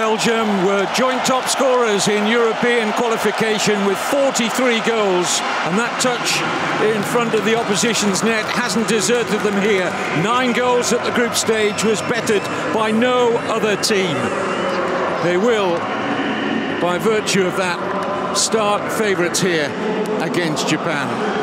Belgium were joint top scorers in European qualification with 43 goals, and that touch in front of the opposition's net hasn't deserted them here. 9 goals at the group stage was bettered by no other team. They will, by virtue of that, start favourites here against Japan.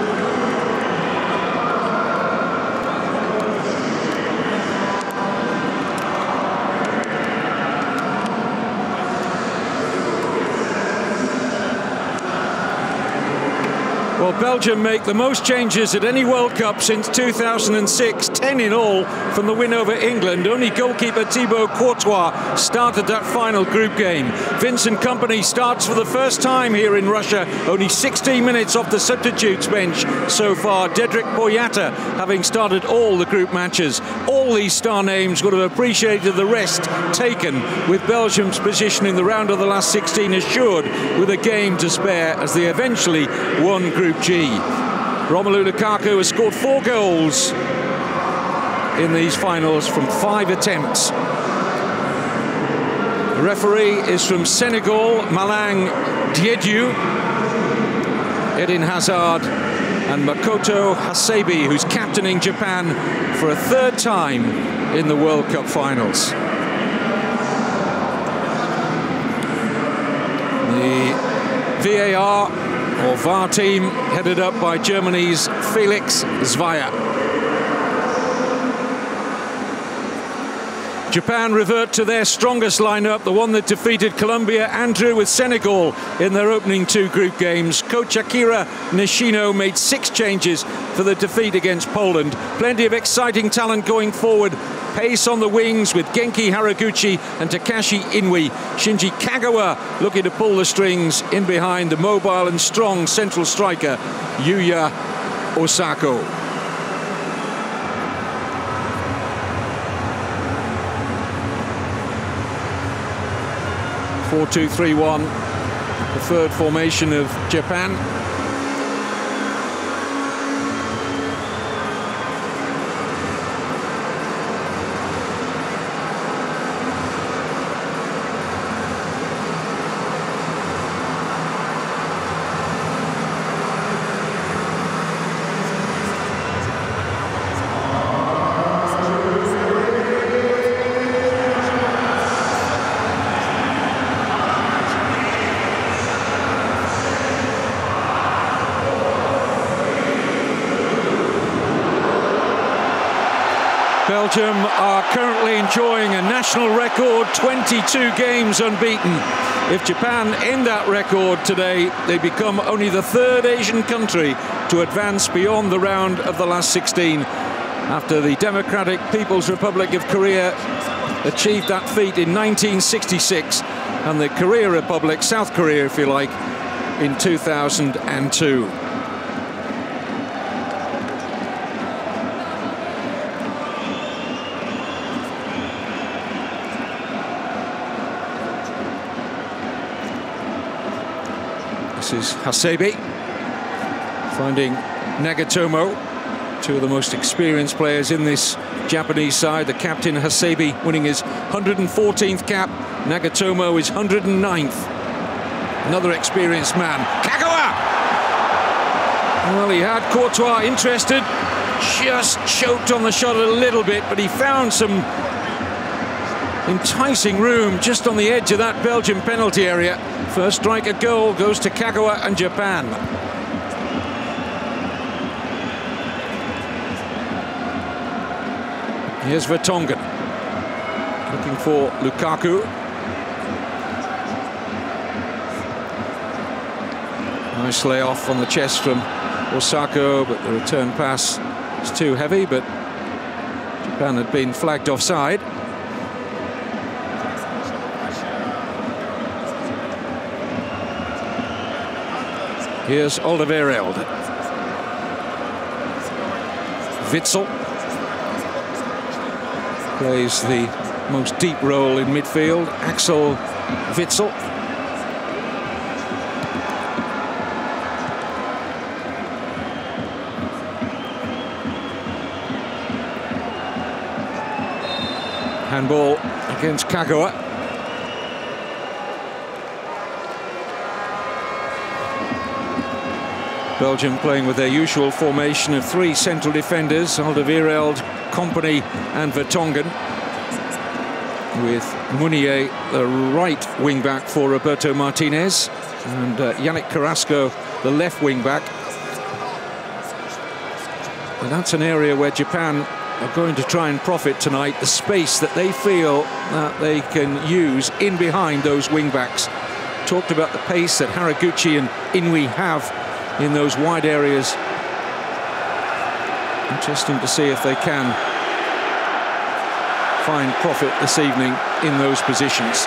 Well, Belgium make the most changes at any World Cup since 2006, 10 in all from the win over England. Only goalkeeper Thibaut Courtois started that final group game. Vincent Kompany starts for the first time here in Russia, only 16 minutes off the substitutes bench so far. Dedrick Boyata having started all the group matches. All these star names would have appreciated the rest taken, with Belgium's position in the round of the last 16 assured with a game to spare as they eventually won Group G. Romelu Lukaku has scored 4 goals in these finals from 5 attempts. The referee is from Senegal, Malang Diédhiou. Eden Hazard and Makoto Hasebe, who's captaining Japan for a 3rd time in the World Cup finals. The VAR or VAR team headed up by Germany's Felix Zweier. Japan revert to their strongest lineup, the one that defeated Colombia and drew with Senegal in their opening 2 group games. Coach Akira Nishino made 6 changes for the defeat against Poland. Plenty of exciting talent going forward. Pace on the wings with Genki Haraguchi and Takashi Inui. Shinji Kagawa looking to pull the strings in behind the mobile and strong central striker Yuya Osako. (4-2-3-1), preferred formation of Japan. Belgium are currently enjoying a national record, 22 games unbeaten. If Japan end that record today, they become only the 3rd Asian country to advance beyond the round of the last 16, after the Democratic People's Republic of Korea achieved that feat in 1966 and the Korea Republic, South Korea if you like, in 2002. This is Hasebe finding Nagatomo, 2 of the most experienced players in this Japanese side. The captain Hasebe winning his 114th cap. Nagatomo is 109th. Another experienced man. Kagawa! Well, he had Courtois interested. Just choked on the shot a little bit, but he found some enticing room just on the edge of that Belgian penalty area. First strike at goal goes to Kagawa and Japan. Here's Vertonghen looking for Lukaku. Nice layoff on the chest from Osako, but the return pass is too heavy, but Japan had been flagged offside. Here's Alderweireld. Witsel plays the most deep role in midfield. Axel Witsel. Handball against Kagawa. Belgium playing with their usual formation of 3 central defenders, Alderweireld, Kompany and Vertonghen, with Meunier, the right wing-back for Roberto Martinez, and Yannick Carrasco, the left wing-back. And that's an area where Japan are going to try and profit tonight, the space that they feel that they can use in behind those wing-backs. Talked about the pace that Haraguchi and Inui have in those wide areas. Interesting to see if they can find profit this evening in those positions.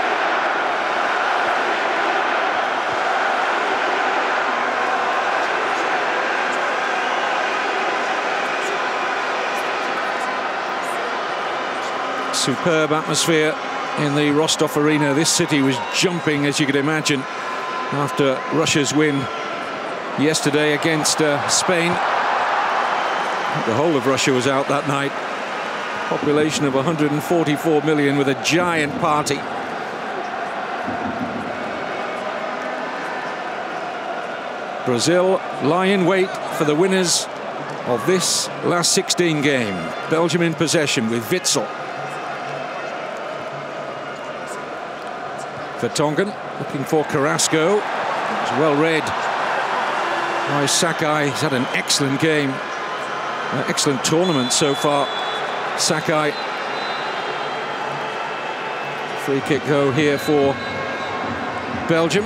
Superb atmosphere in the Rostov Arena. This city was jumping, as you could imagine, after Russia's win yesterday against Spain. The whole of Russia was out that night. Population of 144 million with a giant party. Brazil lie in wait for the winners of this last 16 game. Belgium in possession with Witsel. Vertonghen looking for Carrasco. It's well read by Sakai. He's had an excellent game, an excellent tournament so far. Sakai. Free kick though here for Belgium.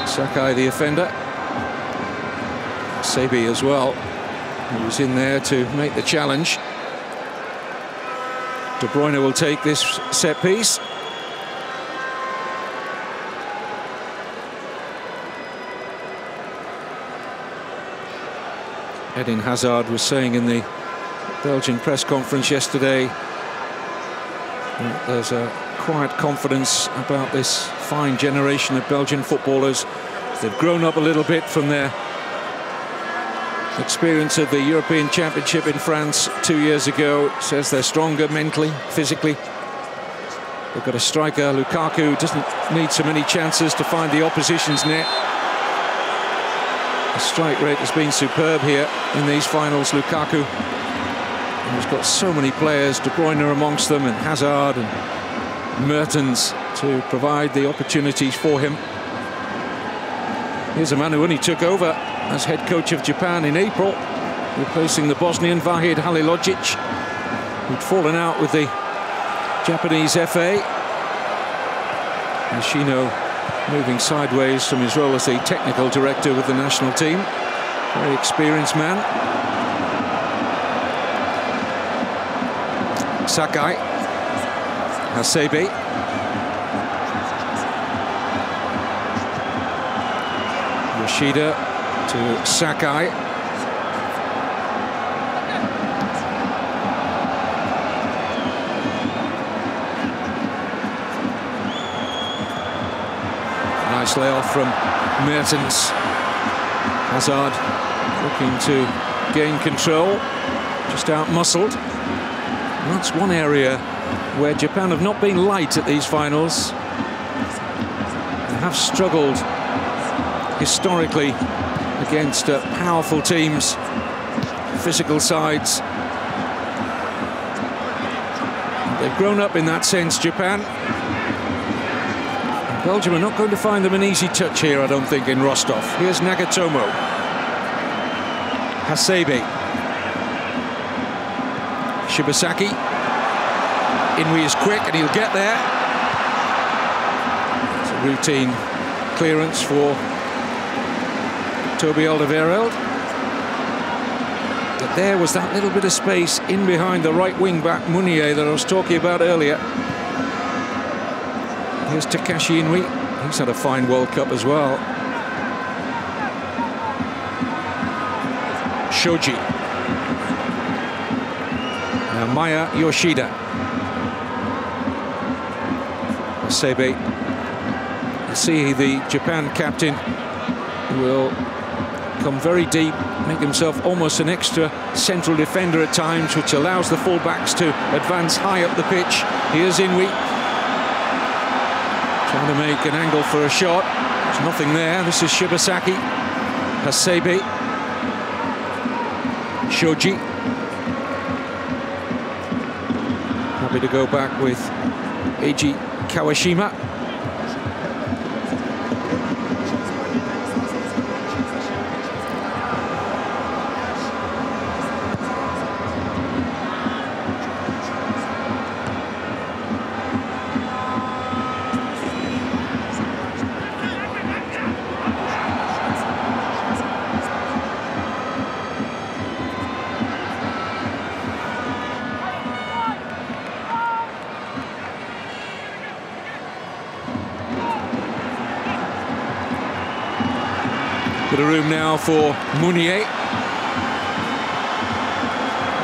Sakai the offender. Sebi as well, who was in there to make the challenge. De Bruyne will take this set piece. Eden Hazard was saying in the Belgian press conference yesterday that there's a quiet confidence about this fine generation of Belgian footballers. They've grown up a little bit from their experience of the European Championship in France 2 years ago. Says they're stronger mentally, physically. They've got a striker, Lukaku, doesn't need so many chances to find the opposition's net. The strike rate has been superb here in these finals, Lukaku. And he's got so many players, De Bruyne amongst them, and Hazard and Mertens to provide the opportunities for him. Here's a man who only took over as head coach of Japan in April, replacing the Bosnian Vahid Halilodzic, who'd fallen out with the Japanese FA. Nishino moving sideways from his role as the technical director with the national team. Very experienced man. Sakai. Hasebe. Yoshida to Sakai. Nice layoff from Mertens. Hazard looking to gain control, just out-muscled. And that's one area where Japan have not been light at these finals. They have struggled historically against powerful teams, physical sides. They've grown up in that sense, Japan. Belgium are not going to find them an easy touch here, I don't think, in Rostov. Here's Nagatomo. Hasebe. Shibasaki. Inui is quick and he'll get there. It's a routine clearance for Toby Alderweireld. But there was that little bit of space in behind the right wing-back Meunier that I was talking about earlier. Here's Takashi Inui. He's had a fine World Cup as well. Shoji. Now Maya Yoshida. Sebe. You see the Japan captain will come very deep, make himself almost an extra central defender at times, which allows the fullbacks to advance high up the pitch. Here's Inui. Trying to make an angle for a shot. There's nothing there. This is Shibasaki. Hasebe. Shoji. Happy to go back with Eiji Kawashima. Bit of room now for Mounier.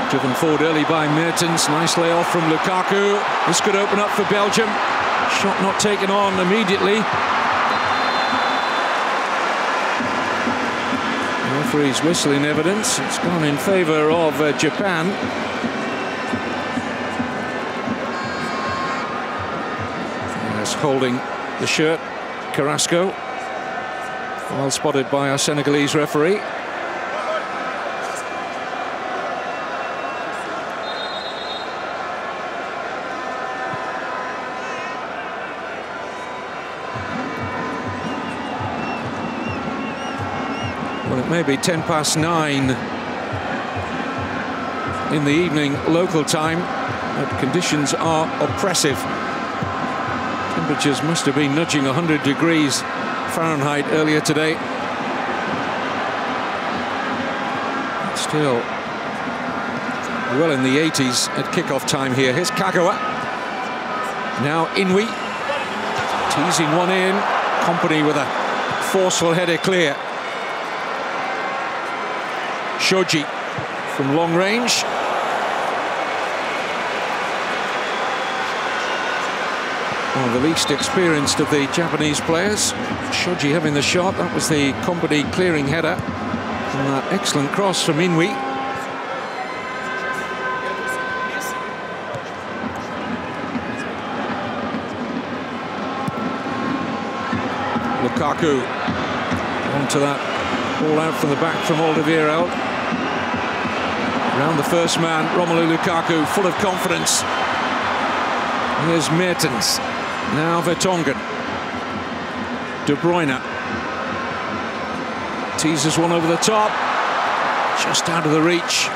Driven forward early by Mertens. Nice layoff from Lukaku. This could open up for Belgium. Shot not taken on immediately. The referee's whistling evidence. It's gone in favour of Japan. Yes, holding the shirt, Carrasco. Well spotted by our Senegalese referee. Well, it may be 9:10 in the evening local time, but conditions are oppressive. Temperatures must have been nudging 100 degrees Fahrenheit earlier today. Still well in the 80s at kickoff time here. Here's Kagawa. Now Inui. Teasing one in. Company with a forceful header clear. Shoji from long range. One of the least experienced of the Japanese players. Shoji having the shot. That was the Company clearing header. And that excellent cross from Inui. Lukaku onto that ball out from the back from Alderweireld. Around the first man, Romelu Lukaku, full of confidence. Here's Mertens. Now Vertonghen. De Bruyne. Teases one over the top. Just out of the reach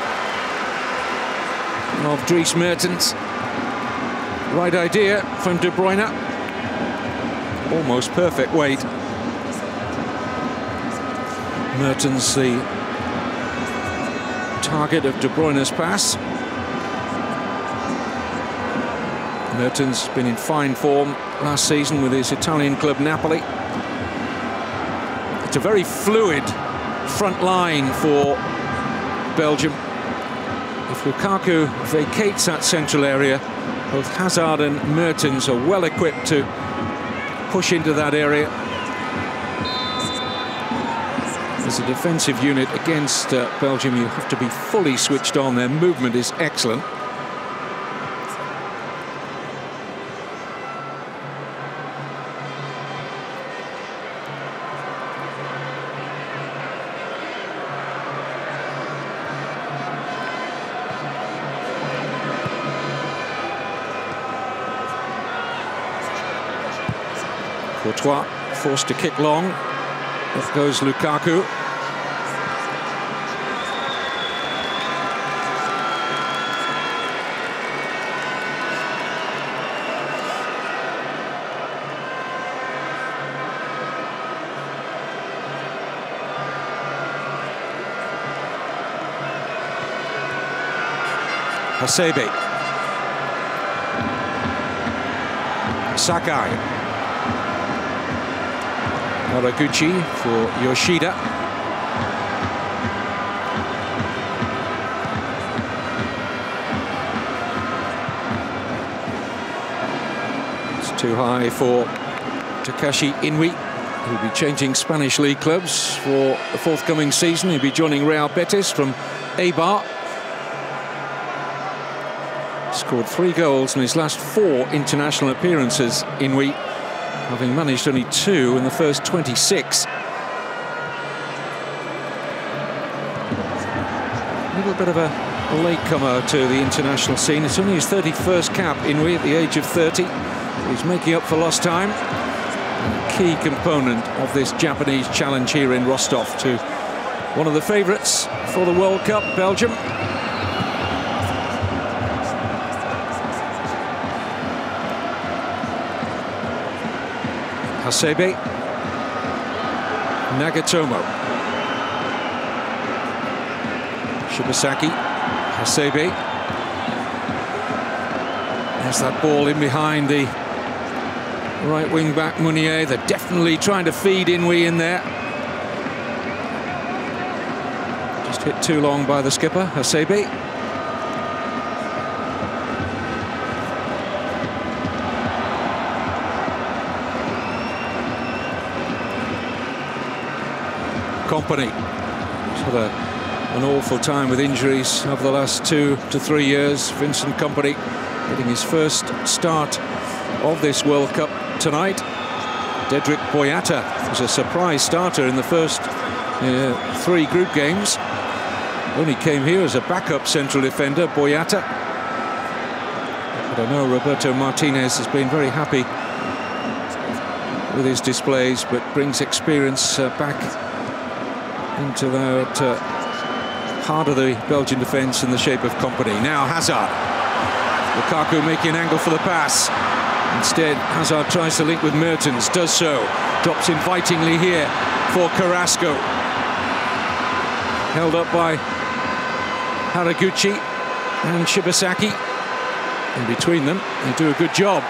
of Dries Mertens. Right idea from De Bruyne. Almost perfect weight. Mertens the target of De Bruyne's pass. Mertens been in fine form last season with his Italian club Napoli. It's a very fluid front line for Belgium. If Lukaku vacates that central area, both Hazard and Mertens are well equipped to push into that area. As a defensive unit against Belgium, you have to be fully switched on. Their movement is excellent. Courtois forced to kick long. Off goes Lukaku. Hasebe. Sakai. Haraguchi for Yoshida. It's too high for Takashi Inui, who'll be changing Spanish league clubs for the forthcoming season. He'll be joining Real Betis from Eibar. Scored 3 goals in his last 4 international appearances, Inui, having managed only 2 in the first 26. A little bit of a latecomer to the international scene. It's only his 31st cap, Inouye, at the age of 30. He's making up for lost time. And a key component of this Japanese challenge here in Rostov to one of the favourites for the World Cup, Belgium. Hasebe, Nagatomo, Shibasaki, Hasebe. There's that ball in behind the right wing back Mounier. They're definitely trying to feed Inouye in there. Just hit too long by the skipper, Hasebe. Company. He's had an awful time with injuries over the last 2 to 3 years. Vincent Kompany getting his first start of this World Cup tonight. Dedrick Boyata was a surprise starter in the first 3 group games. Only came here as a backup central defender, Boyata. But I know Roberto Martinez has been very happy with his displays, but brings experience back into that heart of the Belgian defence in the shape of Kompany. Now Hazard. Lukaku making an angle for the pass. Instead, Hazard tries to link with Mertens, does so. Drops invitingly here for Carrasco. Held up by Haraguchi and Shibasaki. In between them, they do a good job.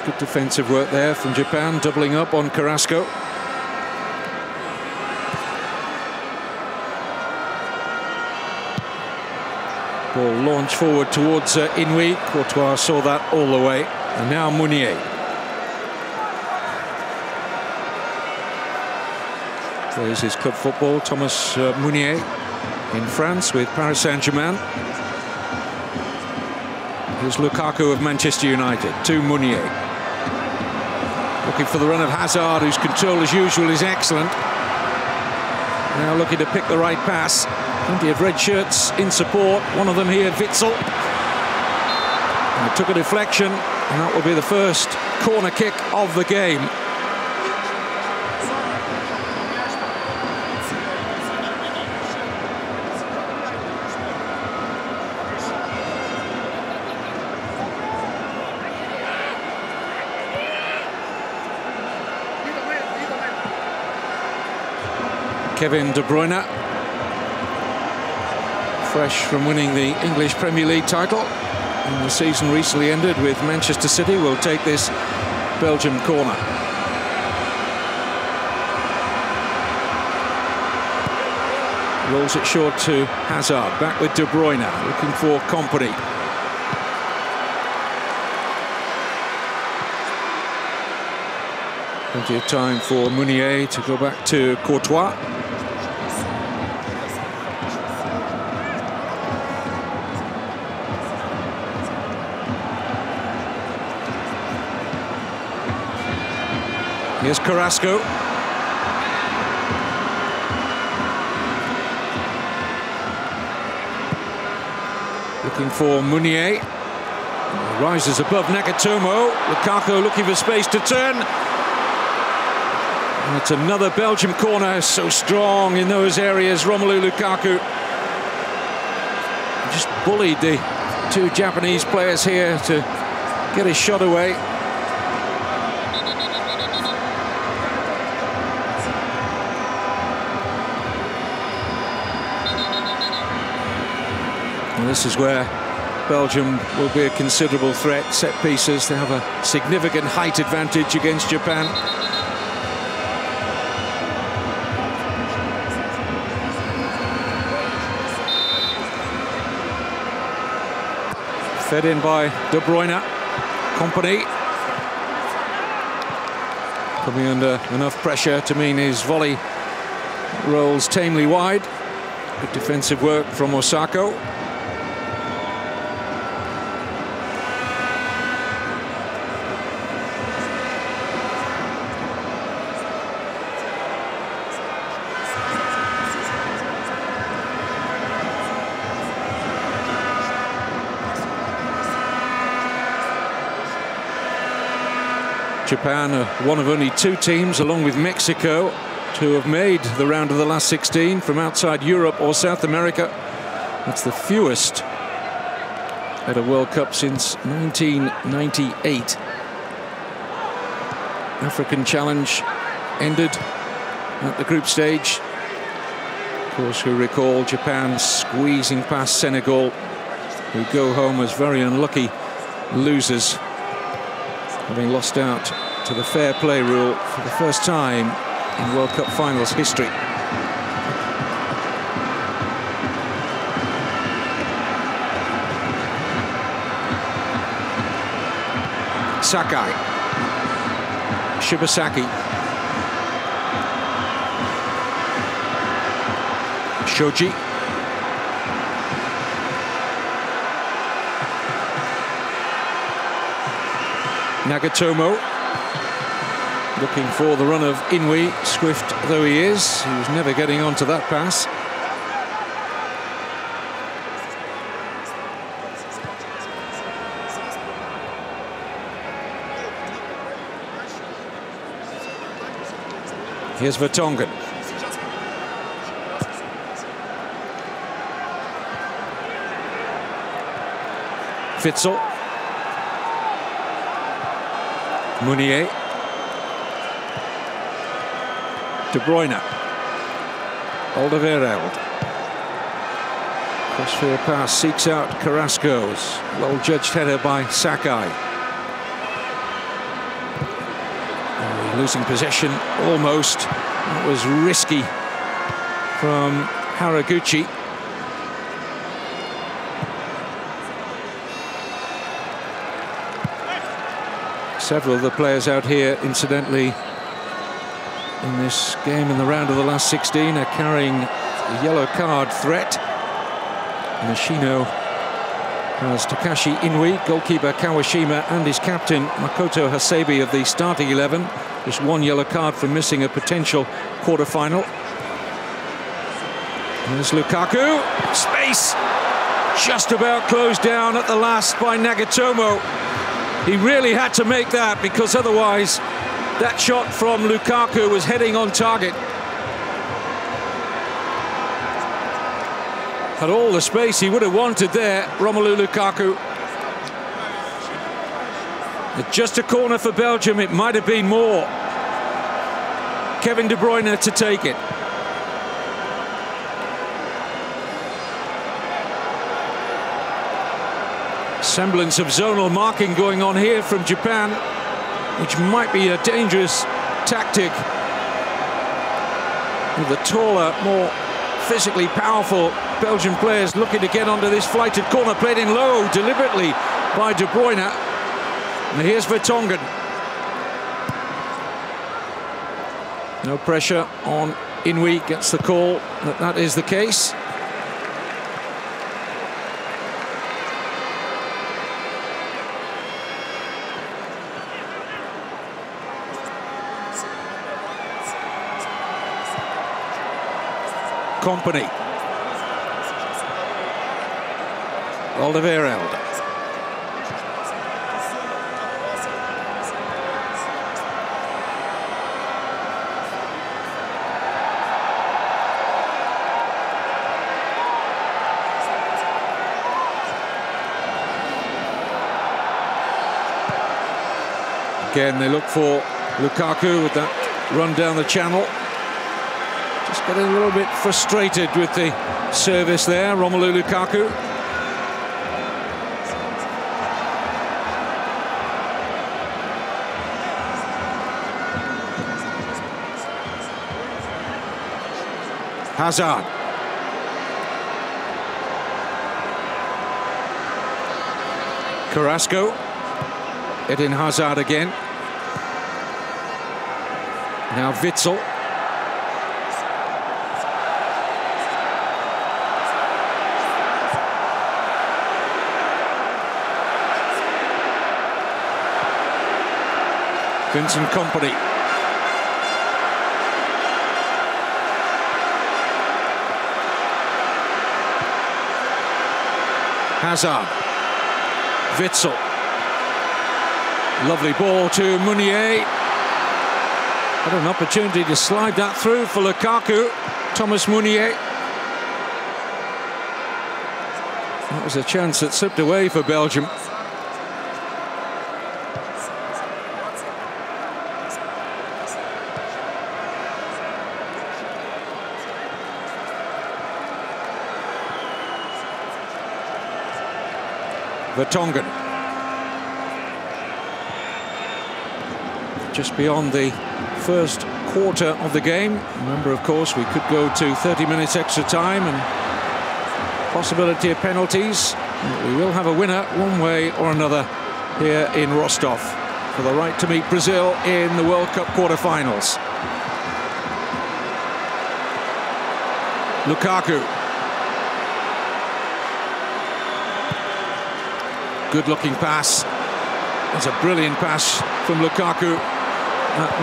Good defensive work there from Japan, doubling up on Carrasco. Ball launched forward towards Inouye. Courtois saw that all the way. And now Mounier. Plays his club football, Thomas Mounier, in France with Paris Saint-Germain. Here's Lukaku of Manchester United to Mounier. Looking for the run of Hazard, whose control as usual is excellent. Now looking to pick the right pass. Plenty of red shirts in support. One of them here, Witsel. And it took a deflection, and that will be the first corner kick of the game. Kevin De Bruyne, fresh from winning the English Premier League title, and the season recently ended with Manchester City, will take this Belgium corner. Rolls it short to Hazard, back with De Bruyne, looking for Kompany. Plenty of time for Mounier to go back to Courtois. Here's Carrasco. Looking for Mounier. Rises above Nagatomo. Lukaku looking for space to turn. And it's another Belgium corner, so strong in those areas. Romelu Lukaku just bullied the 2 Japanese players here to get his shot away. And this is where Belgium will be a considerable threat. Set pieces, they have a significant height advantage against Japan. Fed in by De Bruyne. Company coming under enough pressure to mean his volley rolls tamely wide. Good defensive work from Osako. Japan are one of only two teams, along with Mexico, to have made the round of the last 16 from outside Europe or South America. That's the fewest at a World Cup since 1998. African Challenge ended at the group stage. Of course, we recall Japan squeezing past Senegal, who go home as very unlucky losers, having lost out to the fair play rule for the first time in World Cup finals history. Sakai, Shibasaki, Shoji, Nagatomo, looking for the run of Inui, swift though he is. He was never getting onto that pass. Here's Vertonghen. Witsel. Meunier. De Bruyne. Alderweireld. Crossfield pass seeks out Carrasco's well-judged header by Sakai. Losing possession almost. That was risky from Haraguchi. Several of the players out here, incidentally, in this game in the round of the last 16 are carrying a yellow card threat. Nishino has Takashi Inui, goalkeeper Kawashima, and his captain Makoto Hasebe of the starting 11. Just one yellow card for missing a potential quarter-final. There's Lukaku. Space just about closed down at the last by Nagatomo. He really had to make that, because otherwise that shot from Lukaku was heading on target. Had all the space he would have wanted there, Romelu Lukaku. Just a corner for Belgium, it might have been more. Kevin De Bruyne to take it. Semblance of zonal marking going on here from Japan, which might be a dangerous tactic. With the taller, more physically powerful Belgian players looking to get onto this flighted corner, played in low deliberately by De Bruyne. And here's Vertonghen. No pressure on Inui, gets the call that is the case. Company. Alderweireld. Again, they look for Lukaku with that run down the channel. Just getting a little bit frustrated with the service there, Romelu Lukaku. Hazard. Carrasco. Eden Hazard again. Now Witsel. Vincent Kompany. Hazard. Witsel. Lovely ball to Meunier. Had an opportunity to slide that through for Lukaku. Thomas Meunier. That was a chance that slipped away for Belgium. Vertonghen. Just beyond the first quarter of the game. Remember, of course, we could go to 30 minutes extra time and possibility of penalties. We will have a winner one way or another here in Rostov for the right to meet Brazil in the World Cup quarter-finals. Lukaku. Good-looking pass. That's a brilliant pass from Lukaku.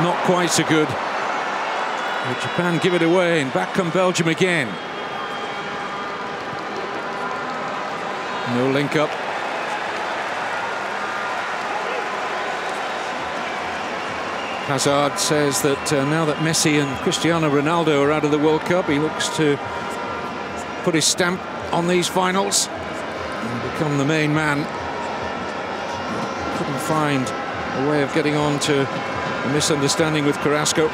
Not quite so good. But Japan give it away, and back come Belgium again. No link-up. Hazard says that now that Messi and Cristiano Ronaldo are out of the World Cup, he looks to put his stamp on these finals and become the main man. Couldn't find a way of getting on to a misunderstanding with Carrasco.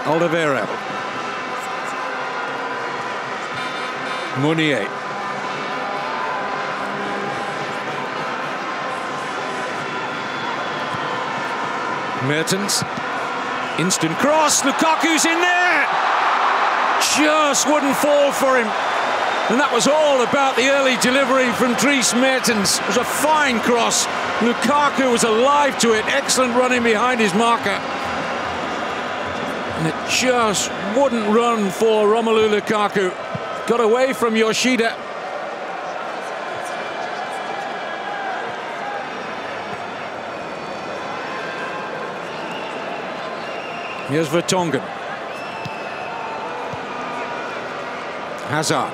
Oliveira. Meunier. Mertens. Instant cross. Lukaku's in there. Just wouldn't fall for him. And that was all about the early delivery from Dries Mertens. It was a fine cross. Lukaku was alive to it. Excellent running behind his marker. And it just wouldn't run for Romelu Lukaku. Got away from Yoshida. Here's Vertonghen. Hazard.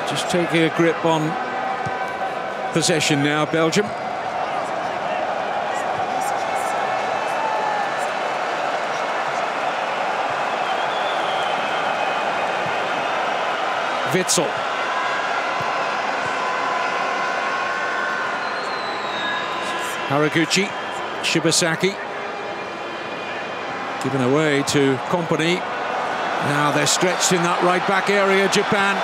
Just taking a grip on possession now, Belgium. Witsel. Haraguchi. Shibasaki. Given away to Kompany. Now they're stretched in that right-back area, Japan.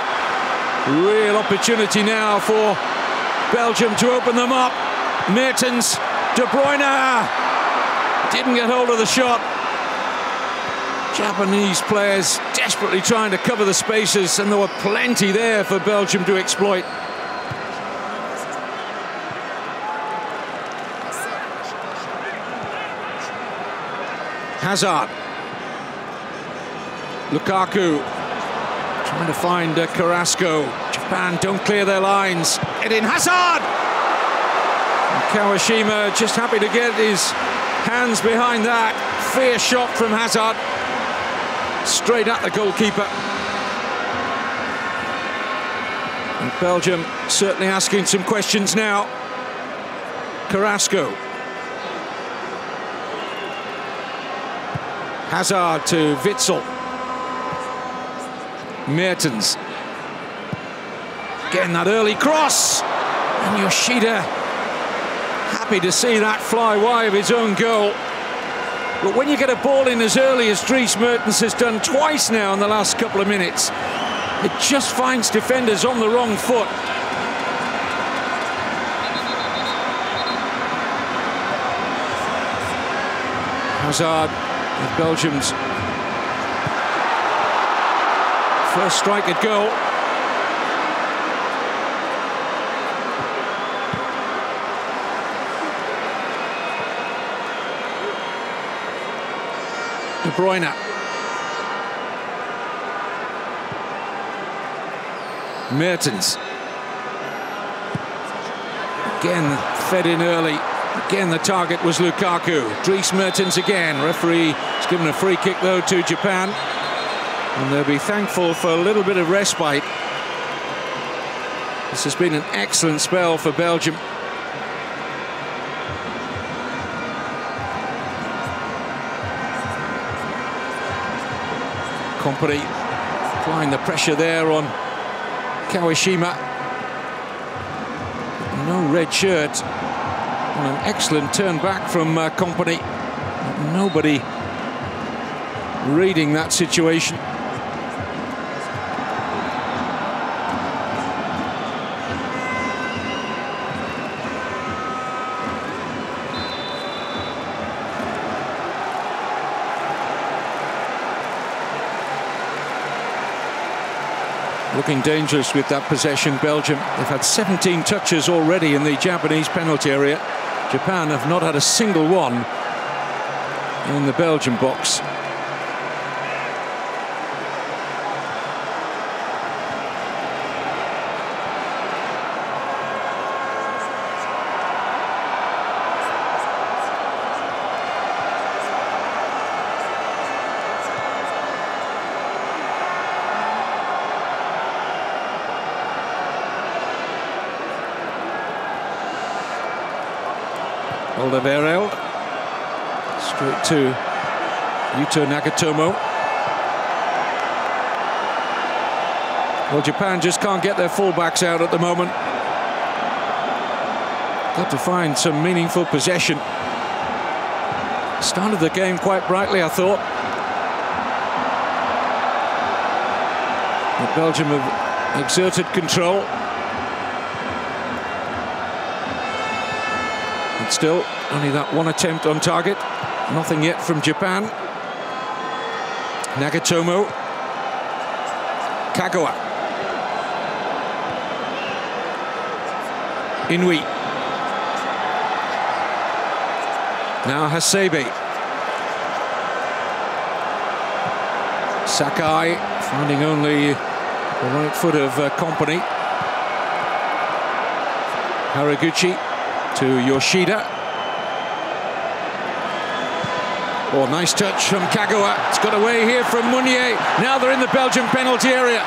Real opportunity now for Belgium to open them up. Mertens, De Bruyne. Didn't get hold of the shot. Japanese players desperately trying to cover the spaces, and there were plenty there for Belgium to exploit. Hazard. Lukaku trying to find Carrasco. Japan don't clear their lines. Eden Hazard! And Kawashima just happy to get his hands behind that. Fierce shot from Hazard. Straight at the goalkeeper. And Belgium certainly asking some questions now. Carrasco. Hazard to Witsel. Mertens. Getting that early cross. And Yoshida happy to see that fly wide of his own goal. But when you get a ball in as early as Dries Mertens has done twice now in the last couple of minutes, It just finds defenders on the wrong foot. Hazard with Belgium's first strike at goal. De Bruyne. Mertens. Again fed in early. Again the target was Lukaku. Dries Mertens again. Referee has given a free kick though to Japan. And they'll be thankful for a little bit of respite. This has been an excellent spell for Belgium. Company applying the pressure there on Kawashima. No red shirt on an excellent turn back from Company. Nobody reading that situation. Looking dangerous with that possession, Belgium. They've had 17 touches already in the Japanese penalty area. Japan have not had a single one in the Belgian box. Alderweireld straight to Yuto Nagatomo. Well, Japan just can't get their fullbacks out at the moment. Got to find some meaningful possession. Started the game quite brightly, I thought. But Belgium have exerted control. But still, only that one attempt on target. Nothing yet from Japan. Nagatomo. Kagawa. Inui. Now Hasebe. Sakai finding only the right foot of Company. Haraguchi to Yoshida. Oh, nice touch from Kagawa. It's got away here from Meunier. Now they're in the Belgian penalty area.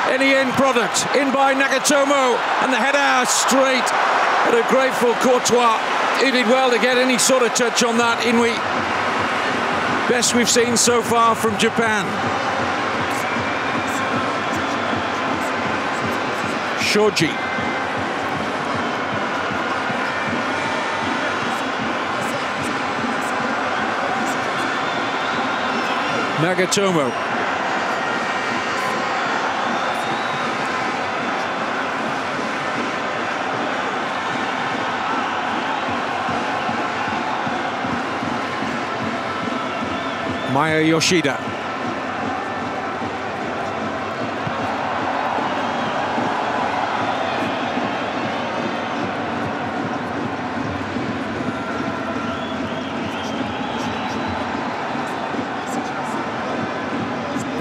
Any end product in by Nagatomo, and the header straight at a grateful Courtois. He did well to get any sort of touch on that. Inui. Best we've seen so far from Japan. Shoji. Nagatomo. Maya Yoshida.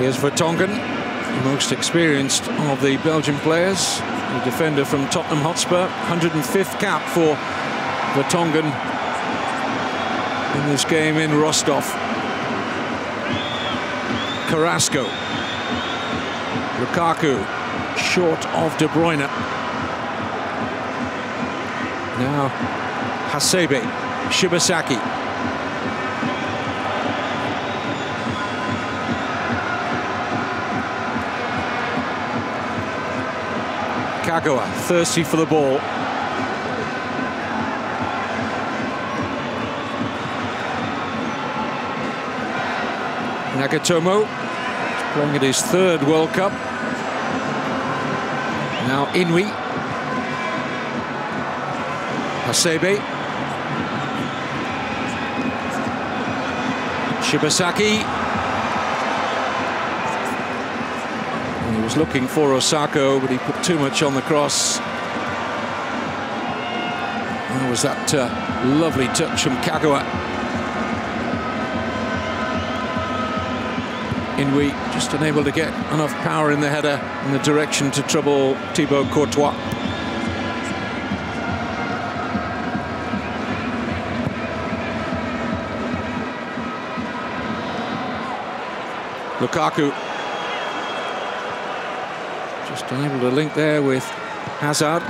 Here's Vertonghen, the most experienced of the Belgian players, the defender from Tottenham Hotspur. 105th cap for Vertonghen in this game in Rostov. Carrasco. Lukaku, short of De Bruyne. Now Hasebe, Shibasaki. Kagawa, thirsty for the ball. Nagatomo, playing at his third World Cup. Now Inui. Hasebe. Shibasaki. And he was looking for Osako, but he put too much on the cross. And there was that lovely touch from Kagawa. Inui just unable to get enough power in the header in the direction to trouble Thibaut Courtois. Lukaku just unable to link there with Hazard.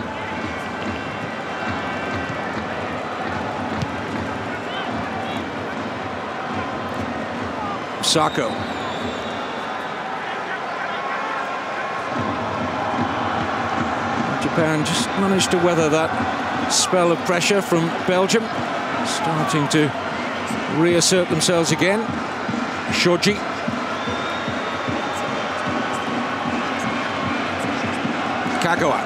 Osako. Japan just managed to weather that spell of pressure from Belgium, starting to reassert themselves again. Shoji. Kagawa.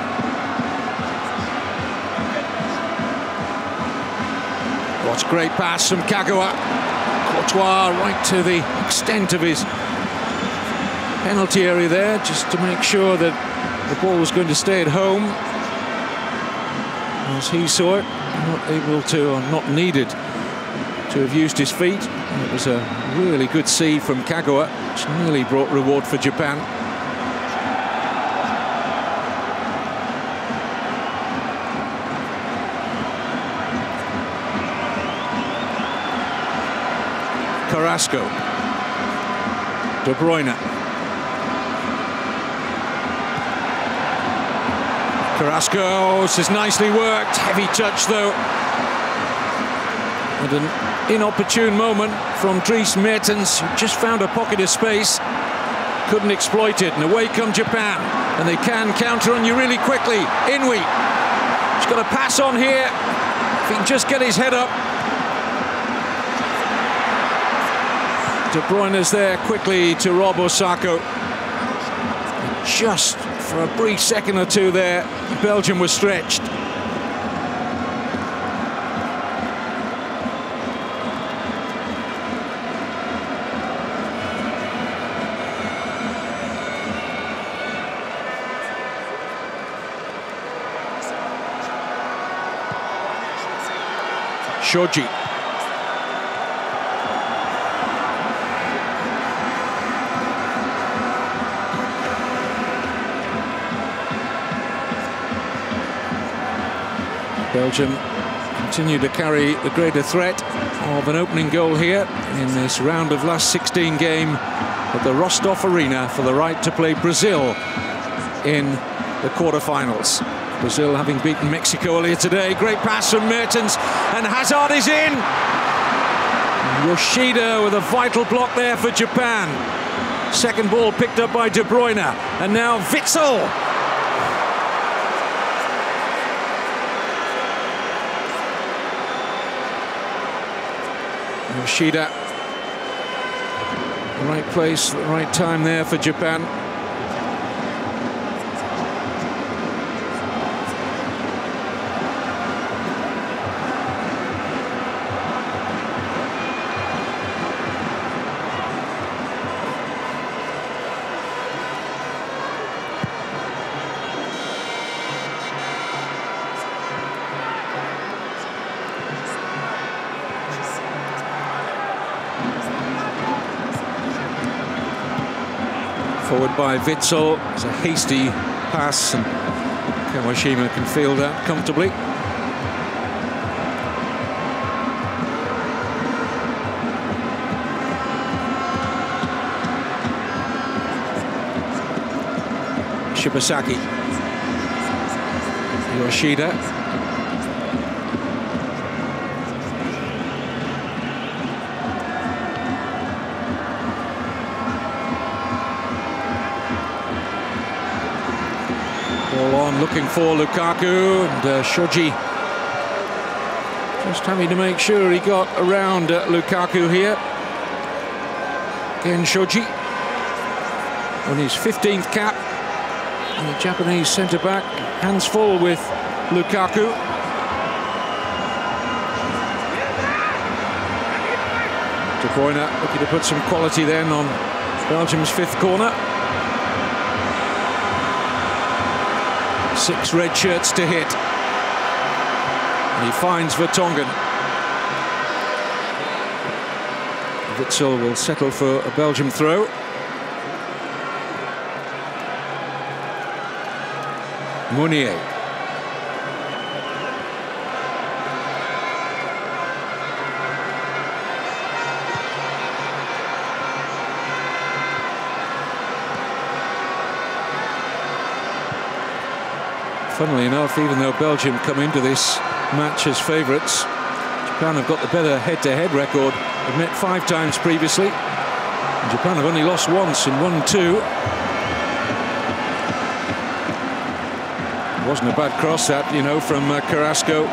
What a great pass from Kagawa. Courtois right to the extent of his penalty area there, just to make sure that the ball was going to stay at home. As he saw it, not able to, or not needed to have used his feet. And it was a really good see from Kagawa, which nearly brought reward for Japan. Carrasco. De Bruyne. Carrasco, this is nicely worked. Heavy touch though. And an inopportune moment from Dries Mertens, who just found a pocket of space. Couldn't exploit it, and away come Japan. And they can counter on you really quickly. Inui. He's got a pass on here. If he can just get his head up. De Bruyne's there quickly to rob Osako. Just for a brief second or two there, Belgium was stretched. Shoji. Belgium continue to carry the greater threat of an opening goal here in this round of last 16 game at the Rostov Arena for the right to play Brazil in the quarterfinals. Brazil having beaten Mexico earlier today. Great pass from Mertens, and Hazard is in. Yoshida with a vital block there for Japan. Second ball picked up by De Bruyne, and now Witsel. Yoshida, the right place, the right time there for Japan. Forward by Witsel. It's a hasty pass, and Kawashima can field that comfortably. Shibasaki. Yoshida. Ball on, looking for Lukaku, and Shoji just having to make sure he got around Lukaku here. Again, Shoji on his 15th cap. The Japanese centre-back, hands full with Lukaku. De Bruyne looking to put some quality then on Belgium's fifth corner. 6 red shirts to hit. And he finds Vertonghen. Witsel will settle for a Belgium throw. Meunier. Funnily enough, even though Belgium come into this match as favourites, Japan have got the better head-to-head record. They've met 5 times previously, and Japan have only lost once and won 2. It wasn't a bad cross that, you know, from Carrasco.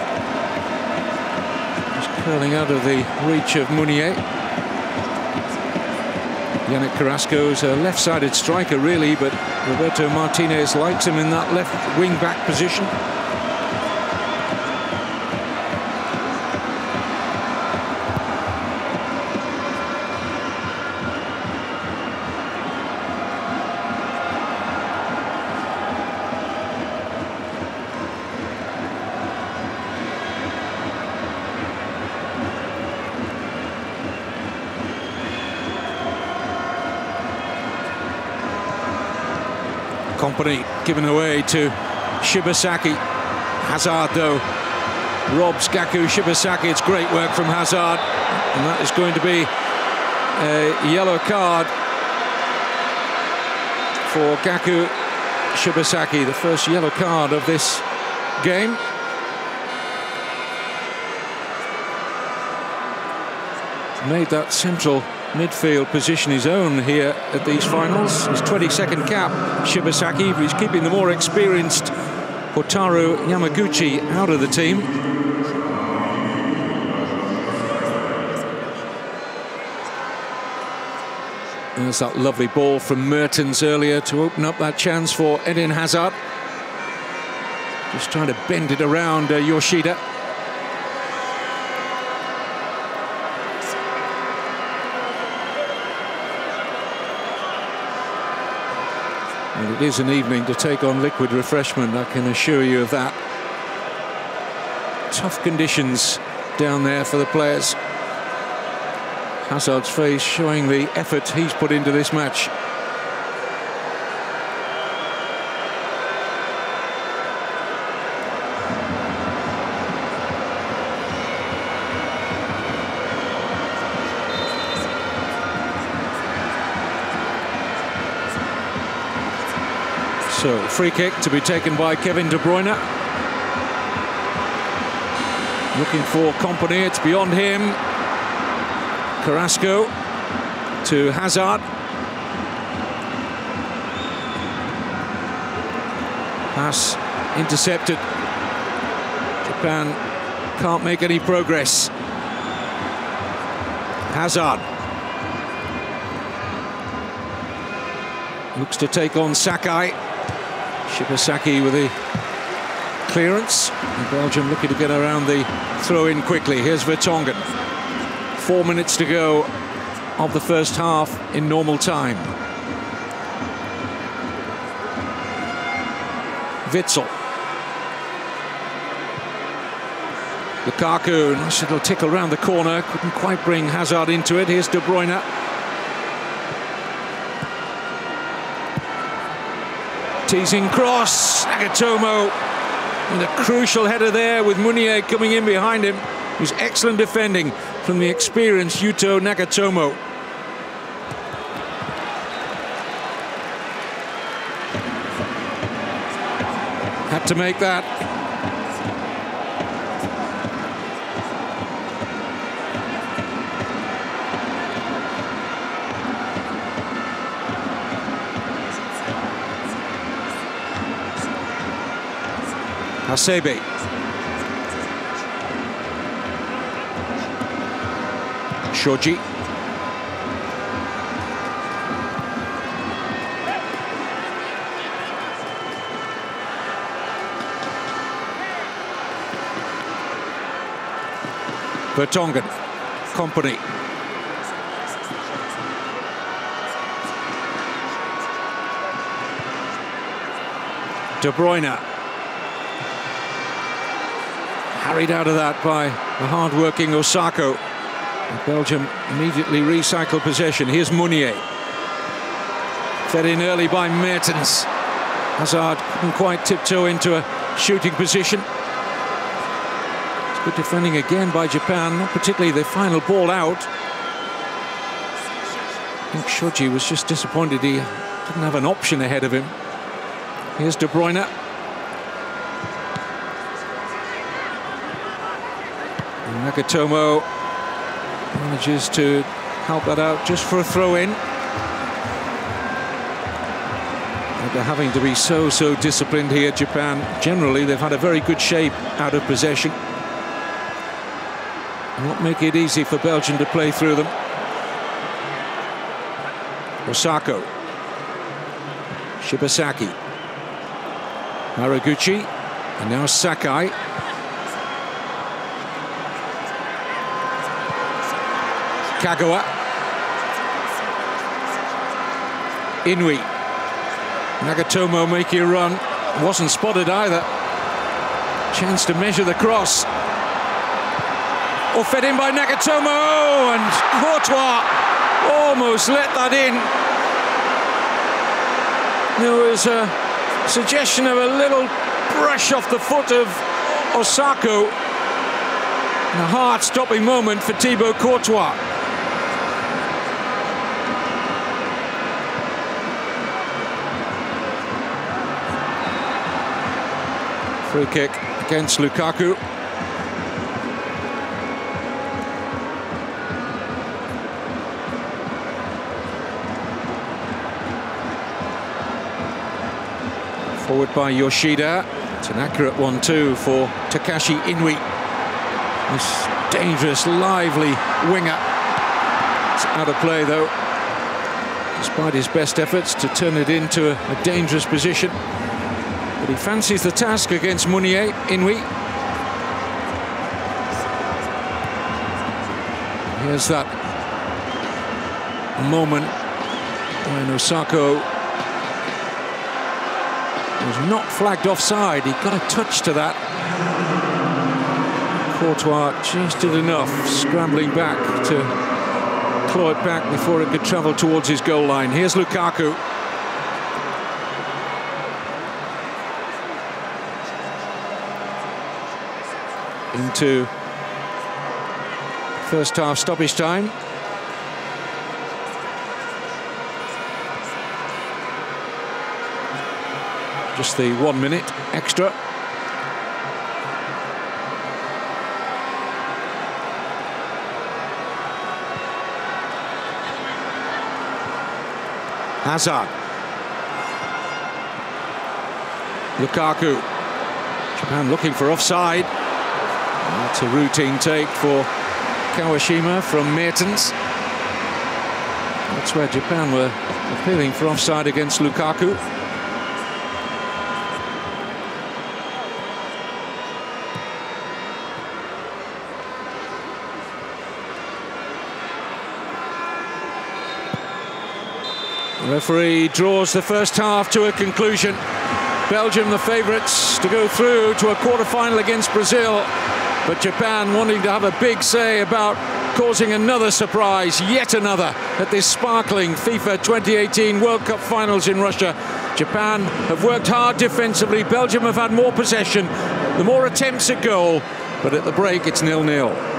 Just curling out of the reach of Meunier. Yannick Carrasco is a left-sided striker, really, but Roberto Martinez likes him in that left wing-back position. Company given away to Shibasaki. Hazard, though, robs Gaku Shibasaki. It's great work from Hazard, and that is going to be a yellow card for Gaku Shibasaki, the first yellow card of this game. Made that central midfield position his own here at these finals. His 22nd cap, Shibasaki, but he's keeping the more experienced Hotaru Yamaguchi out of the team. And there's that lovely ball from Mertens earlier to open up that chance for Eden Hazard. Just trying to bend it around Yoshida. And it is an evening to take on liquid refreshment, I can assure you of that. Tough conditions down there for the players. Hazard's face showing the effort he's put into this match. So, free kick to be taken by Kevin De Bruyne. Looking for company, it's beyond him. Carrasco to Hazard. Pass intercepted. Japan can't make any progress. Hazard looks to take on Sakai. Shibasaki with the clearance. And Belgium looking to get around the throw-in quickly. Here's Vertonghen. 4 minutes to go of the first half in normal time. Witsel. Lukaku, nice little tickle around the corner. Couldn't quite bring Hazard into it. Here's De Bruyne. Teasing cross, Nagatomo with a crucial header there with Meunier coming in behind him. It was excellent defending from the experienced Yuto Nagatomo. Had to make that. Hasebe. Shoji. Vertonghen, Company. De Bruyne. Harried out of that by the hard-working Osako. And Belgium immediately recycle possession. Here's Meunier. Fed in early by Mertens. Hazard couldn't quite tiptoe into a shooting position. It's good defending again by Japan, not particularly the final ball out. I think Shoji was just disappointed he didn't have an option ahead of him. Here's De Bruyne. And Nagatomo manages to help that out just for a throw-in. They're having to be so disciplined here, Japan. Generally, they've had a very good shape out of possession. And not make it easy for Belgium to play through them. Osako. Shibasaki. Haraguchi. And now Sakai. Kagawa. Inui. Nagatomo making a run. Wasn't spotted either. Chance to measure the cross. Or fed in by Nagatomo, and Courtois almost let that in. There was a suggestion of a little brush off the foot of Osako. And a heart-stopping moment for Thibaut Courtois. Free kick against Lukaku. Forward by Yoshida. It's an accurate one too for Takashi Inui. This dangerous, lively winger. It's out of play though, despite his best efforts to turn it into a dangerous position. But he fancies the task against Meunier. Inui. Here's that moment when Osako was not flagged offside. He got a touch to that. Courtois just did enough, scrambling back to claw it back before it could travel towards his goal line. Here's Lukaku. Into first half stoppage time. Just the 1 minute extra. Hazard. Lukaku. Japan looking for offside. That's a routine take for Kawashima from Mertens. That's where Japan were appealing for offside against Lukaku. The referee draws the first half to a conclusion. Belgium the favourites to go through to a quarter-final against Brazil. But Japan wanting to have a big say about causing another surprise, yet another, at this sparkling FIFA 2018 World Cup finals in Russia. Japan have worked hard defensively. Belgium have had more possession, the more attempts at goal. But at the break, it's 0-0.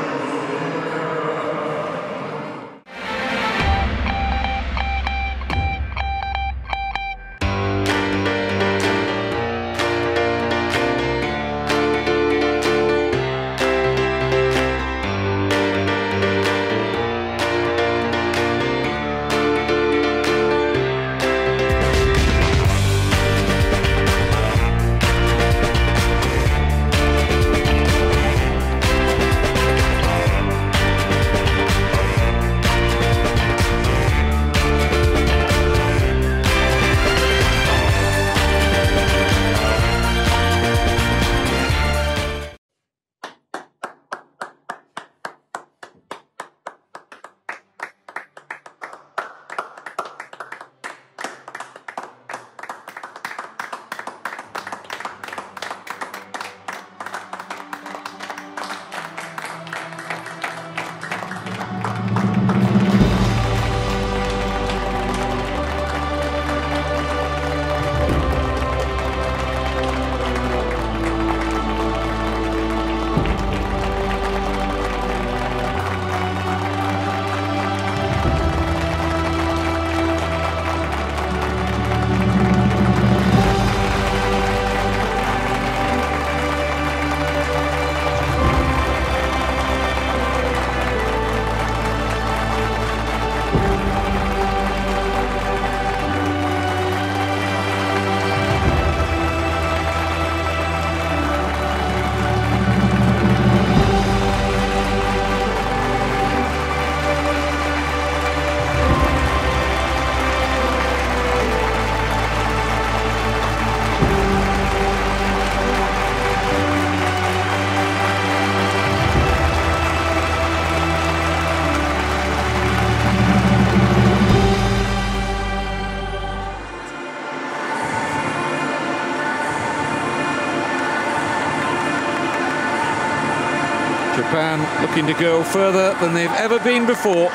Japan looking to go further than they've ever been before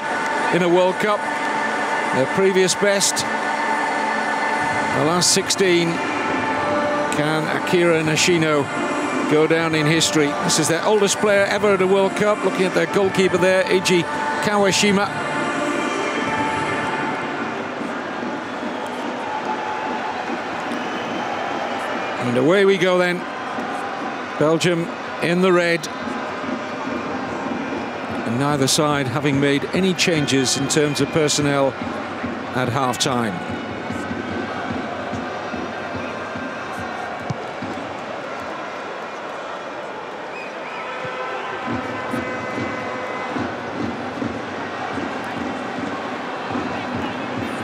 in a World Cup. Their previous best, the last 16. Can Akira Nishino go down in history? This is their oldest player ever at a World Cup. Looking at their goalkeeper there, Eiji Kawashima. And away we go then. Belgium in the red. And neither side having made any changes in terms of personnel at half-time.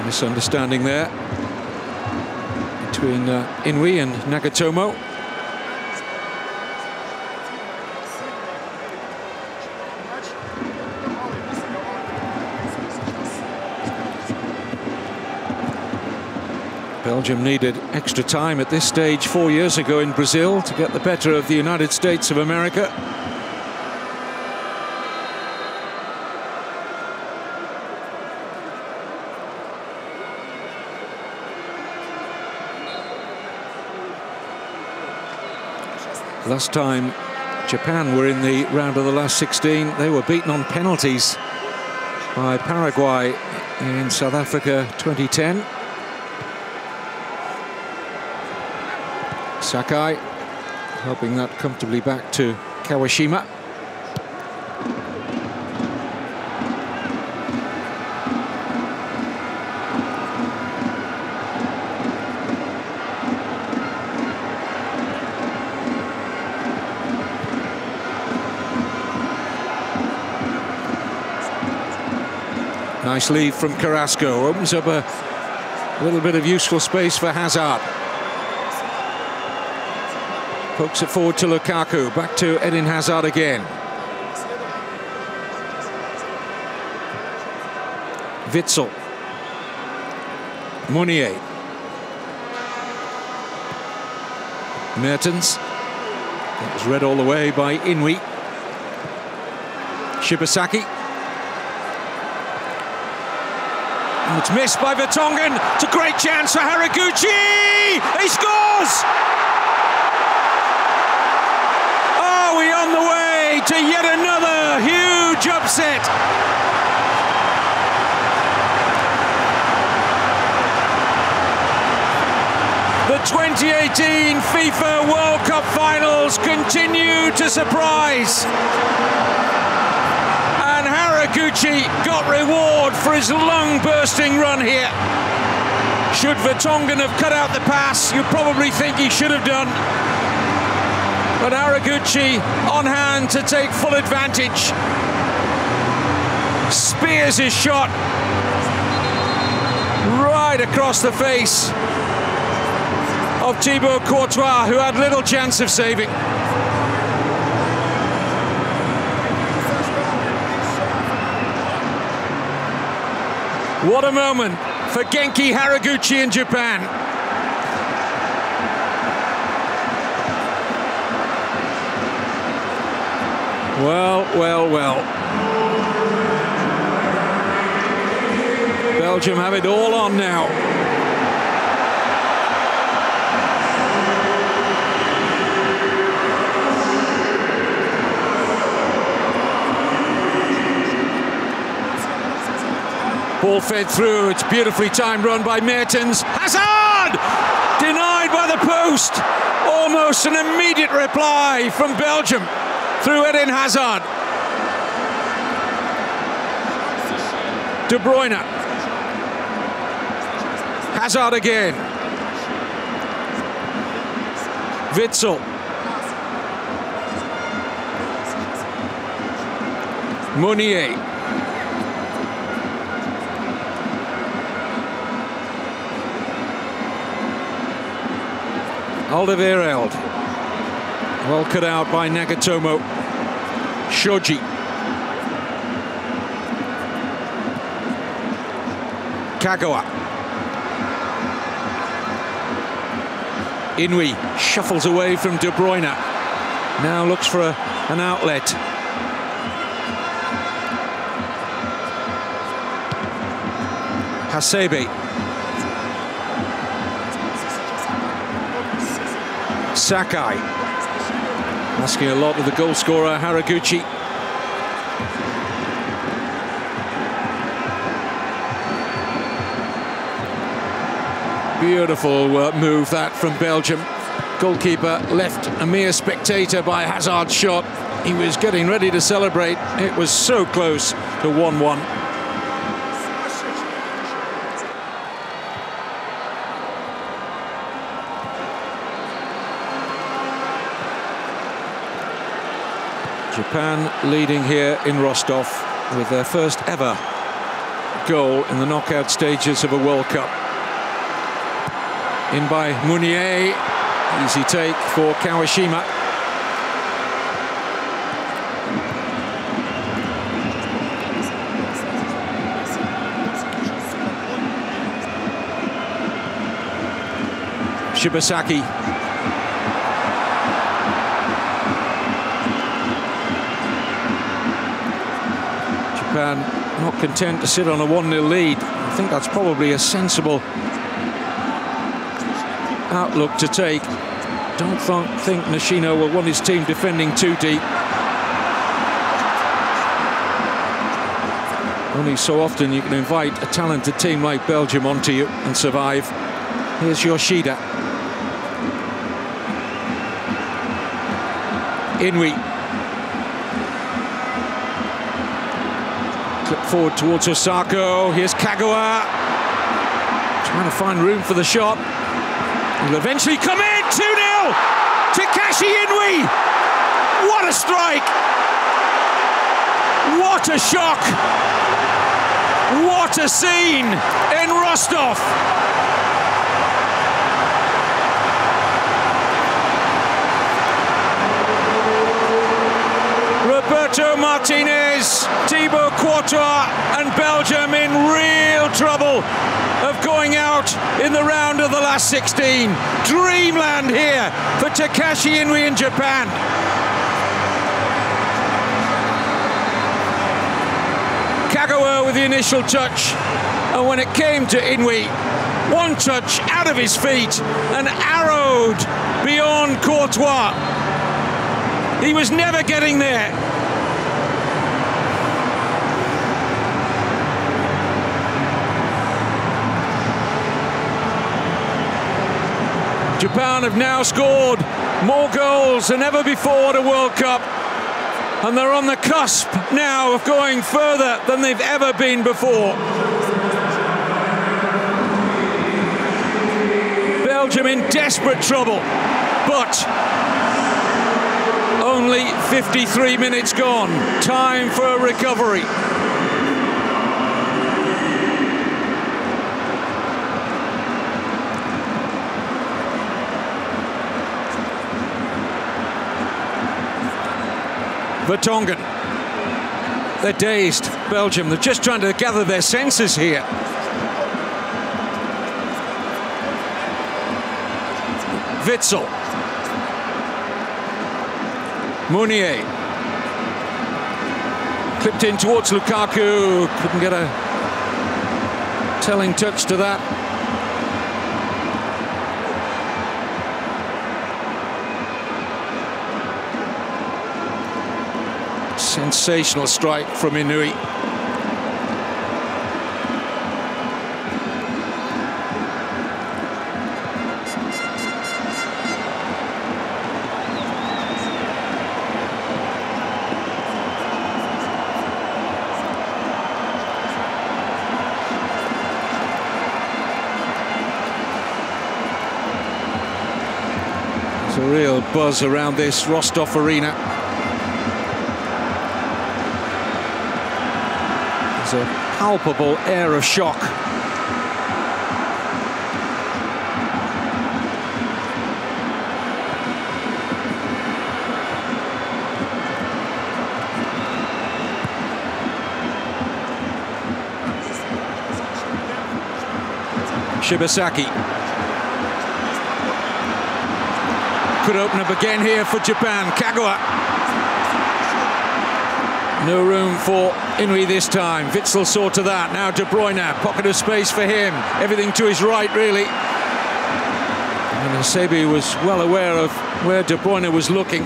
Misunderstanding there between Inui and Nagatomo. Belgium needed extra time at this stage 4 years ago in Brazil to get the better of the United States of America. Last time Japan were in the round of the last 16, they were beaten on penalties by Paraguay in South Africa 2010. Sakai helping that comfortably back to Kawashima. Nice lead from Carrasco, opens up a little bit of useful space for Hazard. Pokes it forward to Lukaku, back to Eden Hazard again. Witsel. Meunier. Mertens. That was read all the way by Inui. Shibasaki. And it's missed by Vertonghen. It's a great chance for Haraguchi! He scores! Are we on the way to yet another huge upset? The 2018 FIFA World Cup finals continue to surprise. And Haraguchi got reward for his lung-bursting run here. Should Vertonghen have cut out the pass, you probably think he should have done. But Haraguchi on hand to take full advantage. Spears his shot right across the face of Thibaut Courtois, who had little chance of saving. What a moment for Genki Haraguchi in Japan. Well, well, well. Belgium have it all on now. Ball fed through, it's beautifully timed run by Mertens. Hazard! Denied by the post. Almost an immediate reply from Belgium through Eden Hazard. De Bruyne. Hazard again. Witsel. Meunier. Alderweireld. Well cut out by Nagatomo. Shoji. Kagawa. Inui shuffles away from De Bruyne. Now looks for an outlet. Hasebe. Sakai. Asking a lot of the goal scorer, Haraguchi. Beautiful move that from Belgium. Goalkeeper left a mere spectator by Hazard's shot. He was getting ready to celebrate. It was so close to 1-1. Japan leading here in Rostov with their first ever goal in the knockout stages of a World Cup. In by Mounier, easy take for Kawashima. Shibasaki. Japan not content to sit on a 1-0 lead. I think that's probably a sensible outlook to take. Don't think Nishino will want his team defending too deep. Only so often you can invite a talented team like Belgium onto you and survive. Here's Yoshida. Inui. Clip forward towards Osako. Here's Kagawa. Trying to find room for the shot. Will eventually come in. 2-0. Takashi Inui. What a strike. What a shock. What a scene in Rostov. Roberto Martinez, Thibaut Courtois and Belgium in real trouble of going out in the round of the last 16. Dreamland here for Takashi Inui in Japan. Kagawa with the initial touch, and when it came to Inui, one touch out of his feet and arrowed beyond Courtois. He was never getting there. Japan have now scored more goals than ever before at a World Cup, and they're on the cusp now of going further than they've ever been before. Belgium in desperate trouble, but only 53 minutes gone. Time for a recovery. Vertonghen. They're dazed, Belgium. They're just trying to gather their senses here. Witsel. Mounier. Clipped in towards Lukaku. Couldn't get a telling touch to that. Sensational strike from Inui. There's a real buzz around this Rostov arena. A palpable air of shock. Shibasaki could open up again here for Japan. Kagawa. No room for Inui this time. Witsel saw to that. Now De Bruyne, pocket of space for him. Everything to his right, really. And Asebi was well aware of where De Bruyne was looking.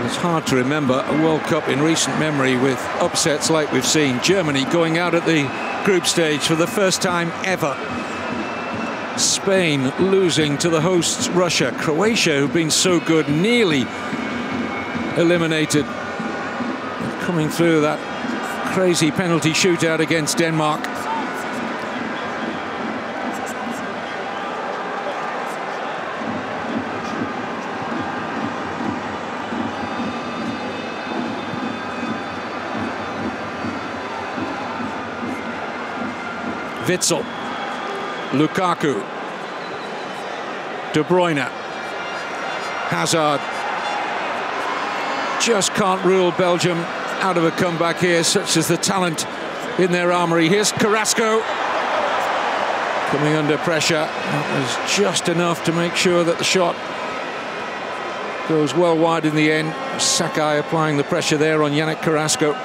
It's hard to remember a World Cup in recent memory with upsets like we've seen. Germany going out at the group stage for the first time ever. Spain losing to the hosts Russia. Croatia, who've been so good, nearly eliminated. Coming through that crazy penalty shootout against Denmark. Witsel, Lukaku, De Bruyne, Hazard. Just can't rule Belgium out of a comeback here, such as the talent in their armoury. Here's Carrasco, coming under pressure. That was just enough to make sure that the shot goes well wide in the end. Sakai applying the pressure there on Yannick Carrasco.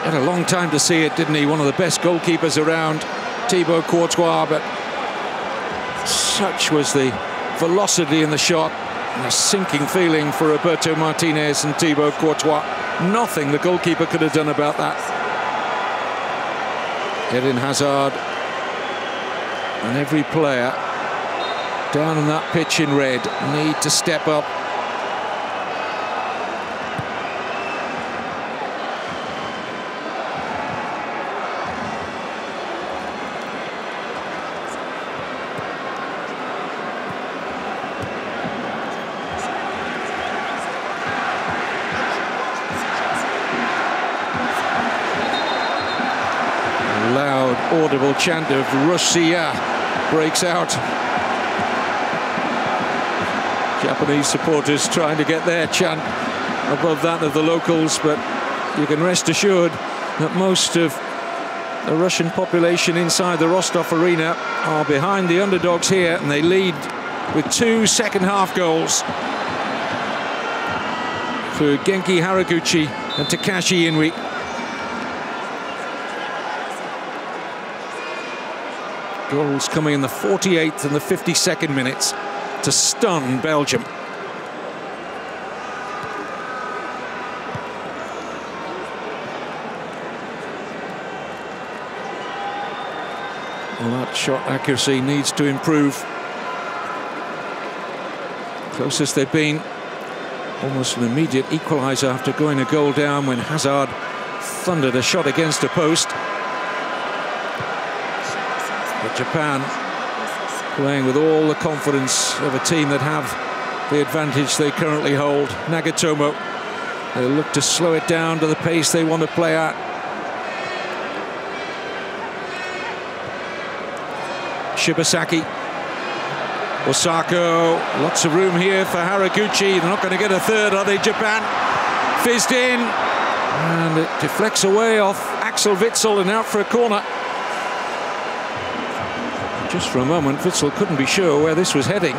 Had a long time to see it, didn't he? One of the best goalkeepers around, Thibaut Courtois, but such was the velocity in the shot and a sinking feeling for Roberto Martinez and Thibaut Courtois. Nothing the goalkeeper could have done about that. Eden Hazard and every player down on that pitch in red need to step up. Audible chant of Russia breaks out. Japanese supporters trying to get their chant above that of the locals, but you can rest assured that most of the Russian population inside the Rostov arena are behind the underdogs here, and they lead with 2 second-half goals for Genki Haraguchi and Takashi Inui. Goals coming in the 48th and the 52nd minutes to stun Belgium. Well, that shot accuracy needs to improve. Closest they've been, almost an immediate equaliser after going a goal down when Hazard thundered a shot against a post. But Japan playing with all the confidence of a team that have the advantage they currently hold. Nagatomo, they look to slow it down to the pace they want to play at. Shibasaki, Osako, lots of room here for Haraguchi. They're not going to get a third, are they, Japan? Fizzed in, and it deflects away off Axel Witsel and out for a corner. Just for a moment, Witsel couldn't be sure where this was heading.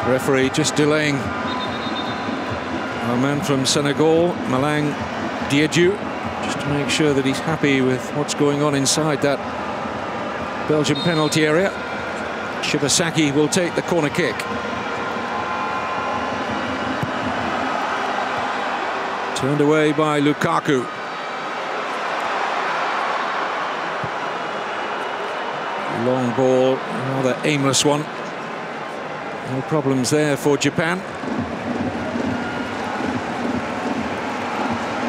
Referee just delaying our man from Senegal, Malang Diédhiou, just to make sure that he's happy with what's going on inside that Belgian penalty area. Shibasaki will take the corner kick. Turned away by Lukaku. Long ball, another aimless one. No problems there for Japan.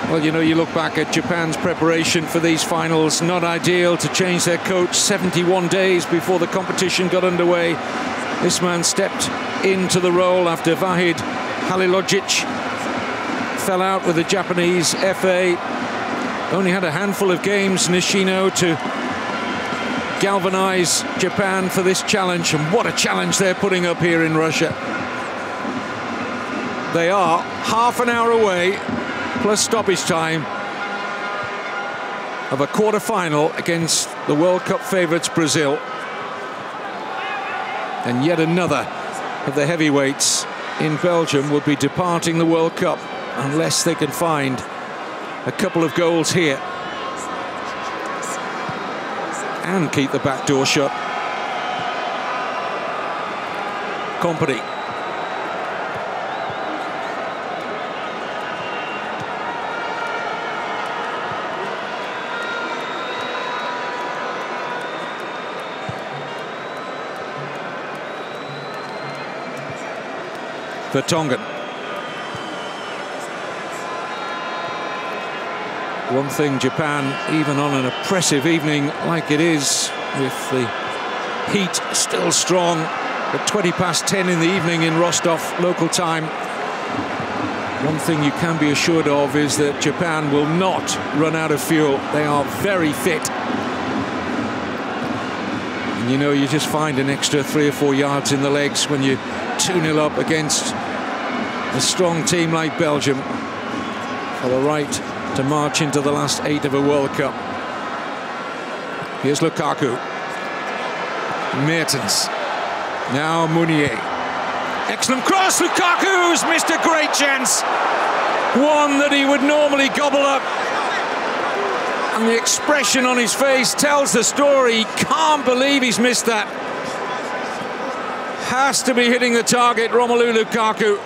Well, you know, you look back at Japan's preparation for these finals, not ideal to change their coach 71 days before the competition got underway. This man stepped into the role after Vahid Halilovic fell out with the Japanese FA. Only had a handful of games, Nishino, to galvanize Japan for this challenge, and what a challenge they're putting up here in Russia. They are half an hour away, plus stoppage time, of a quarter-final against the World Cup favourites Brazil. And yet another of the heavyweights in Belgium will be departing the World Cup unless they can find a couple of goals here and keep the back door shut. Company. Vertonghen. One thing, Japan, even on an oppressive evening like it is, with the heat still strong, at 10:20 in the evening in Rostov local time, one thing you can be assured of is that Japan will not run out of fuel. They are very fit. And you know, you just find an extra 3 or 4 yards in the legs when you 2-0 up against a strong team like Belgium for the right to march into the last 8 of a World Cup. Here's Lukaku. Mertens. Now Meunier. Excellent cross. Lukaku's missed a great chance. One that he would normally gobble up. And the expression on his face tells the story. He can't believe he's missed that. Has to be hitting the target, Romelu Lukaku.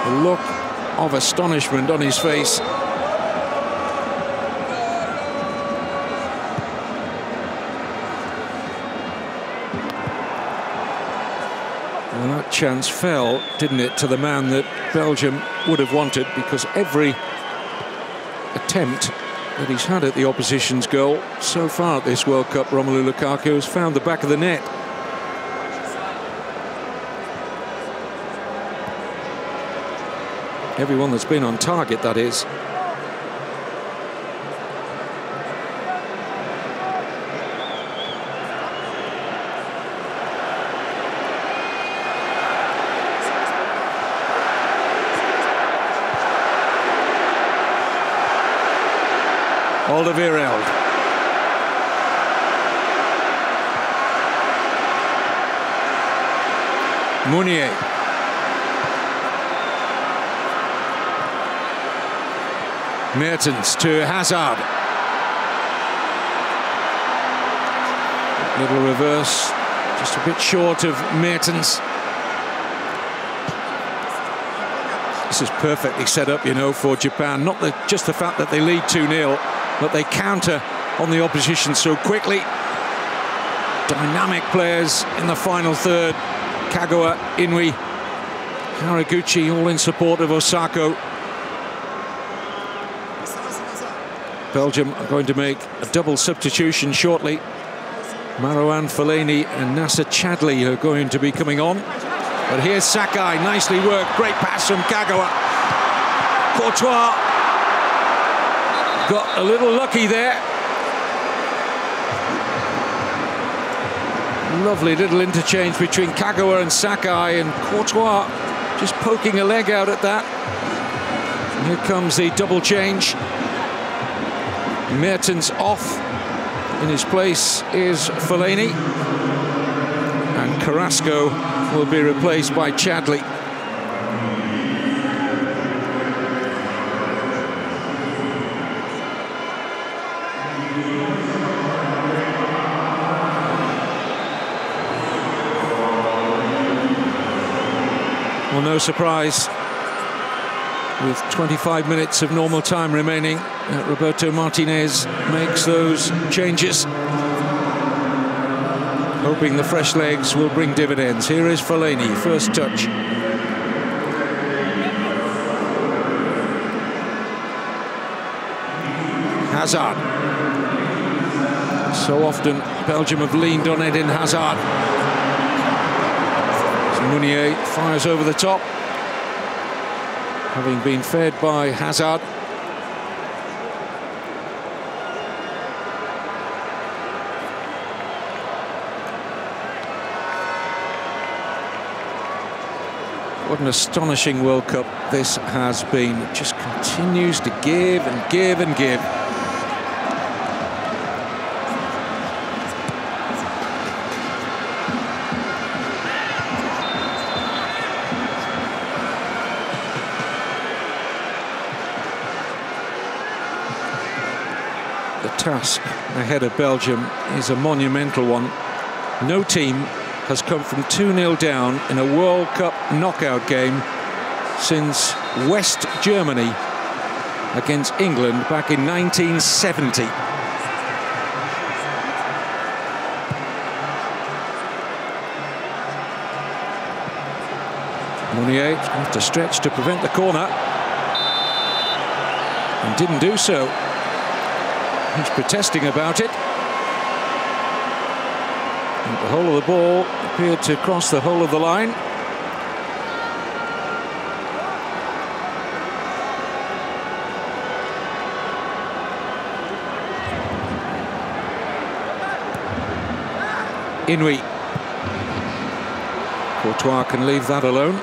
A look of astonishment on his face. Well, that chance fell, didn't it, to the man that Belgium would have wanted, because every attempt that he's had at the opposition's goal so far at this World Cup, Romelu Lukaku, has found the back of the net. Everyone that's been on target, that is. Alderweireld. Meunier. Mertens to Hazard. Little reverse, just a bit short of Mertens. This is perfectly set up, you know, for Japan. Not just the fact that they lead 2-0, but they counter on the opposition so quickly. Dynamic players in the final third. Kagawa, Inui, Haraguchi, all in support of Osako. Belgium are going to make a double substitution shortly. Marouane Fellaini and Nacer Chadli are going to be coming on. But here's Sakai, nicely worked, great pass from Kagawa. Courtois got a little lucky there. Lovely little interchange between Kagawa and Sakai, and Courtois just poking a leg out at that. And here comes the double change. Mertens off. In his place is Fellaini. And Carrasco will be replaced by Chadli. Well, no surprise. with 25 minutes of normal time remaining. Roberto Martinez makes those changes, hoping the fresh legs will bring dividends. Here is Fellaini, first touch. Hazard. So often Belgium have leaned on Eden Hazard. Meunier fires over the top, having been fed by Hazard. What an astonishing World Cup this has been. It just continues to give and give and give. The task ahead of Belgium is a monumental one. No team has come from 2-0 down in a World Cup knockout game since West Germany against England back in 1970. Meunier going to have to stretch to prevent the corner, and didn't do so. He's protesting about it. And the whole of the ball appeared to cross the whole of the line. Inouye. Courtois can leave that alone.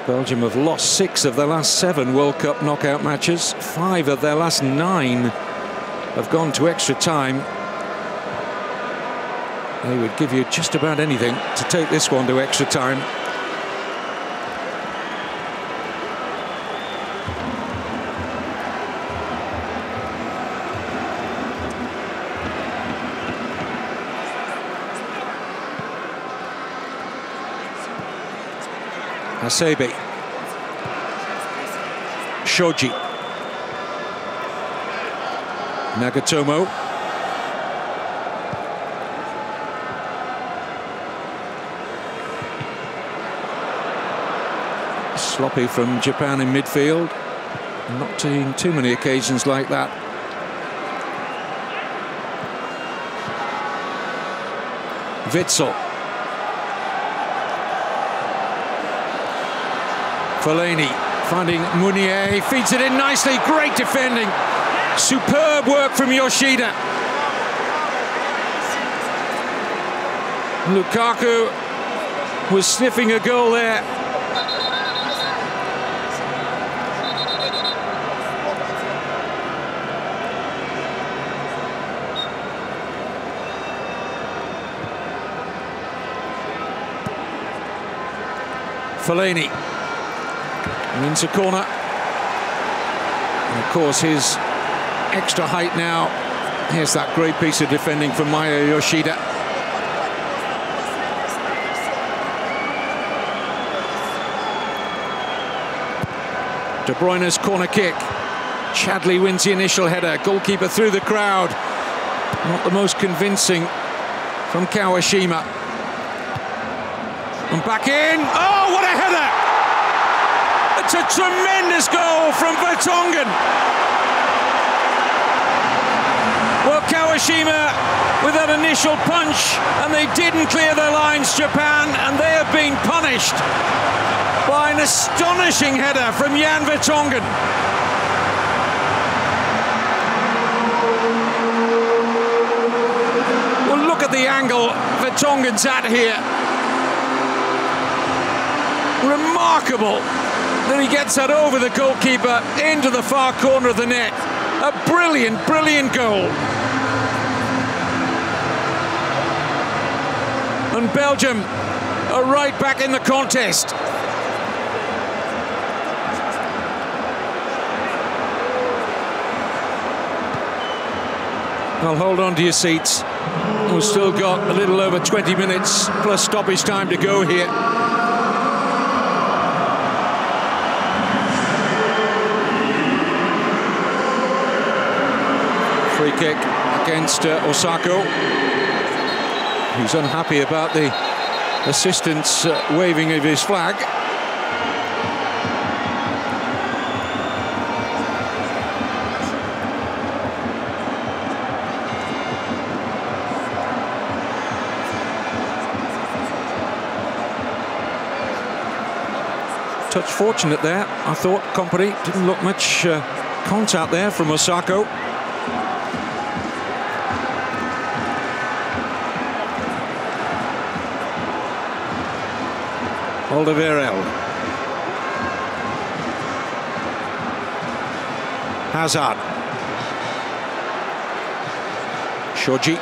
Belgium have lost 6 of their last 7 World Cup knockout matches. 5 of their last 9 have gone to extra time. They would give you just about anything to take this one to extra time. Hasebe. Shoji. Nagatomo. Sloppy from Japan in midfield. Not seeing too many occasions like that. Witsel. Fellaini finding Meunier, feeds it in nicely, great defending. Superb work from Yoshida. Lukaku was sniffing a goal there. Fellaini. Wins a corner. And of course his extra height now. Here's that great piece of defending from Maya Yoshida. De Bruyne's corner kick. Chadli wins the initial header. Goalkeeper through the crowd. Not the most convincing from Kawashima. And back in. Oh, what a header! It's a tremendous goal from Vertonghen. Well, Kawashima with that initial punch, and they didn't clear their lines, Japan, and they have been punished by an astonishing header from Jan Vertonghen. Well, look at the angle Vertonghen's at here. Remarkable that he gets that over the goalkeeper into the far corner of the net. A brilliant, brilliant goal. And Belgium are right back in the contest. Well, hold on to your seats. We've still got a little over 20 minutes plus stoppage time to go here. Free kick against Osako, who's unhappy about the assistant's waving of his flag. Touch fortunate there, I thought. Company didn't look much contact there from Osako. Alderweireld. Hazard. Shoji.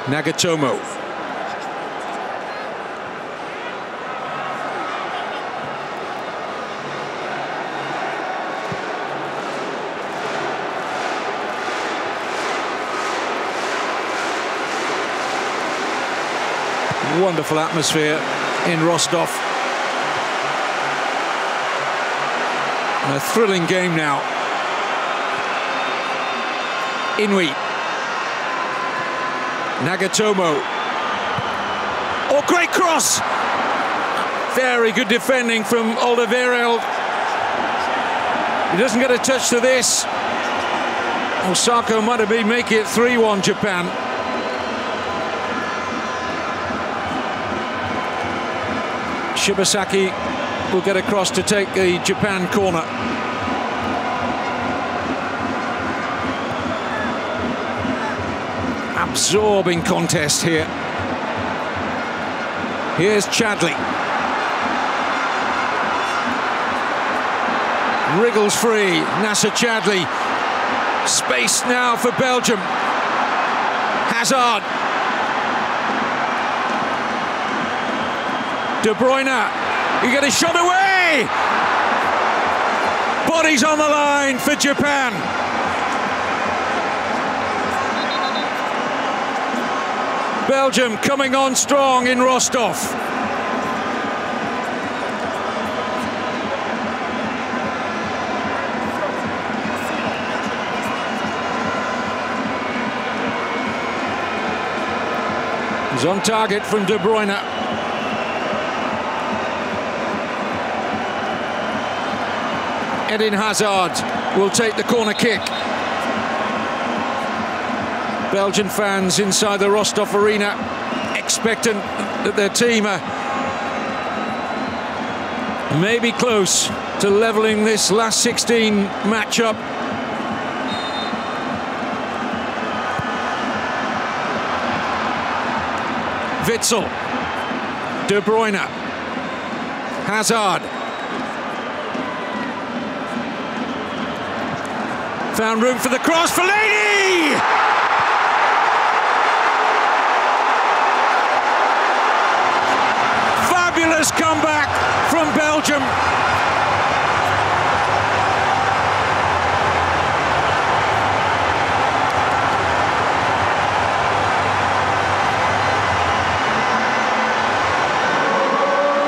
Nagatomo. Wonderful atmosphere in Rostov. A thrilling game now. Inui. Nagatomo. Oh, great cross! Very good defending from Alderweireld. He doesn't get a touch to this. Osako might have been making it 3-1 Japan. Shibasaki will get across to take the Japan corner. Absorbing contest here. Here's Chadli. Wriggles free. Nacer Chadli. Space now for Belgium. Hazard. De Bruyne. You get a shot away. Bodies on the line for Japan. Belgium coming on strong in Rostov. He's on target from De Bruyne. Eden Hazard will take the corner kick. Belgian fans inside the Rostov arena expectant that their team are maybe close to levelling this last 16 matchup. Witsel, De Bruyne, Hazard. Found room for the cross, Fellaini! Fabulous comeback from Belgium.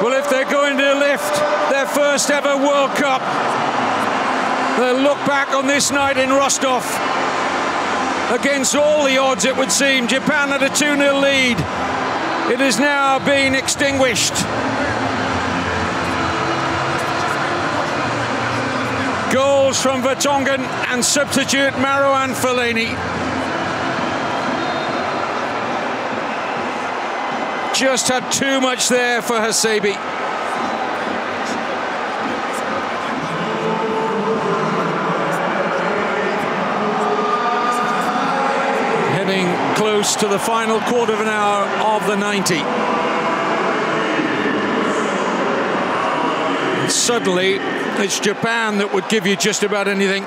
Well, if they're going to lift their first ever World Cup, they'll look back on this night in Rostov. Against all the odds, it would seem, Japan had a 2-0 lead. It has now been extinguished. Goals from Vertonghen and substitute Marouane Fellaini. Just had too much there for Hasebe. Heading close to the final quarter of an hour of the 90. And suddenly, it's Japan that would give you just about anything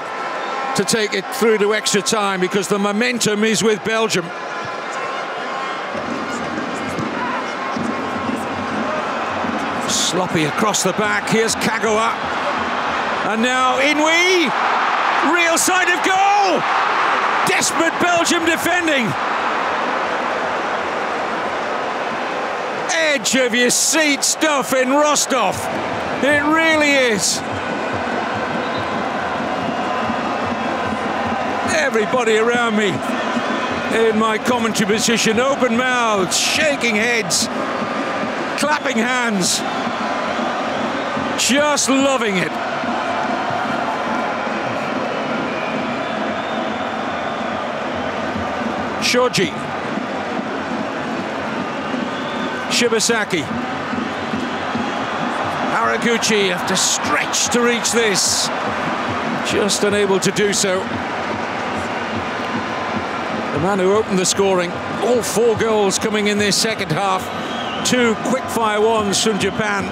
to take it through to extra time, because the momentum is with Belgium. Sloppy across the back. Here's Kagawa. And now in we, real side of goal! Desperate Belgium defending. Edge of your seat stuff in Rostov. It really is. Everybody around me in my commentary position, open mouths, shaking heads, clapping hands, just loving it. Shoji, Shibasaki, Haraguchi have to stretch to reach this, just unable to do so. The man who opened the scoring, all 4 goals coming in this second half, 2 quick-fire ones from Japan,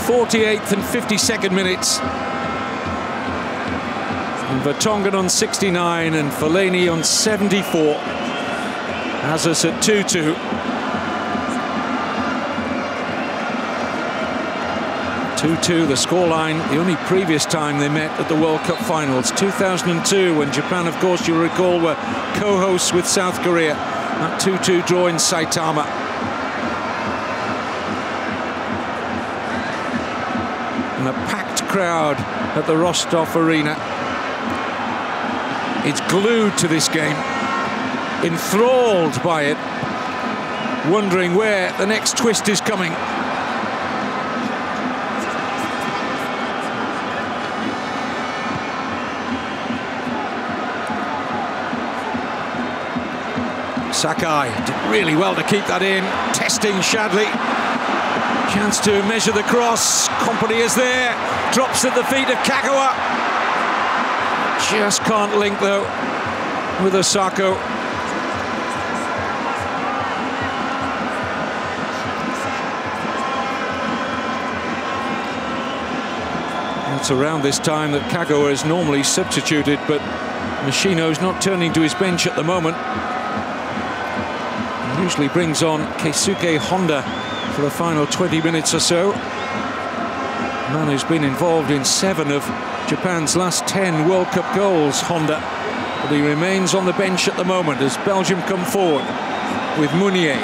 48th and 52nd minutes. And Vertonghen on 69 and Fellaini on 74 has us at 2-2. 2-2, the scoreline, the only previous time they met at the World Cup finals, 2002, when Japan, of course, you'll recall, were co-hosts with South Korea. That 2-2 draw in Saitama. And a packed crowd at the Rostov Arena. It's glued to this game, enthralled by it, wondering where the next twist is coming. Sakai did really well to keep that in, testing Chadli. Chance to measure the cross. Company is there, drops at the feet of Kagawa. Just can't link though with Osako. It's around this time that Kagawa is normally substituted, but Nishino's not turning to his bench at the moment. He usually brings on Keisuke Honda for the final 20 minutes or so. A man who's been involved in 7 of Japan's last 10 World Cup goals, Honda. But he remains on the bench at the moment as Belgium come forward with Meunier.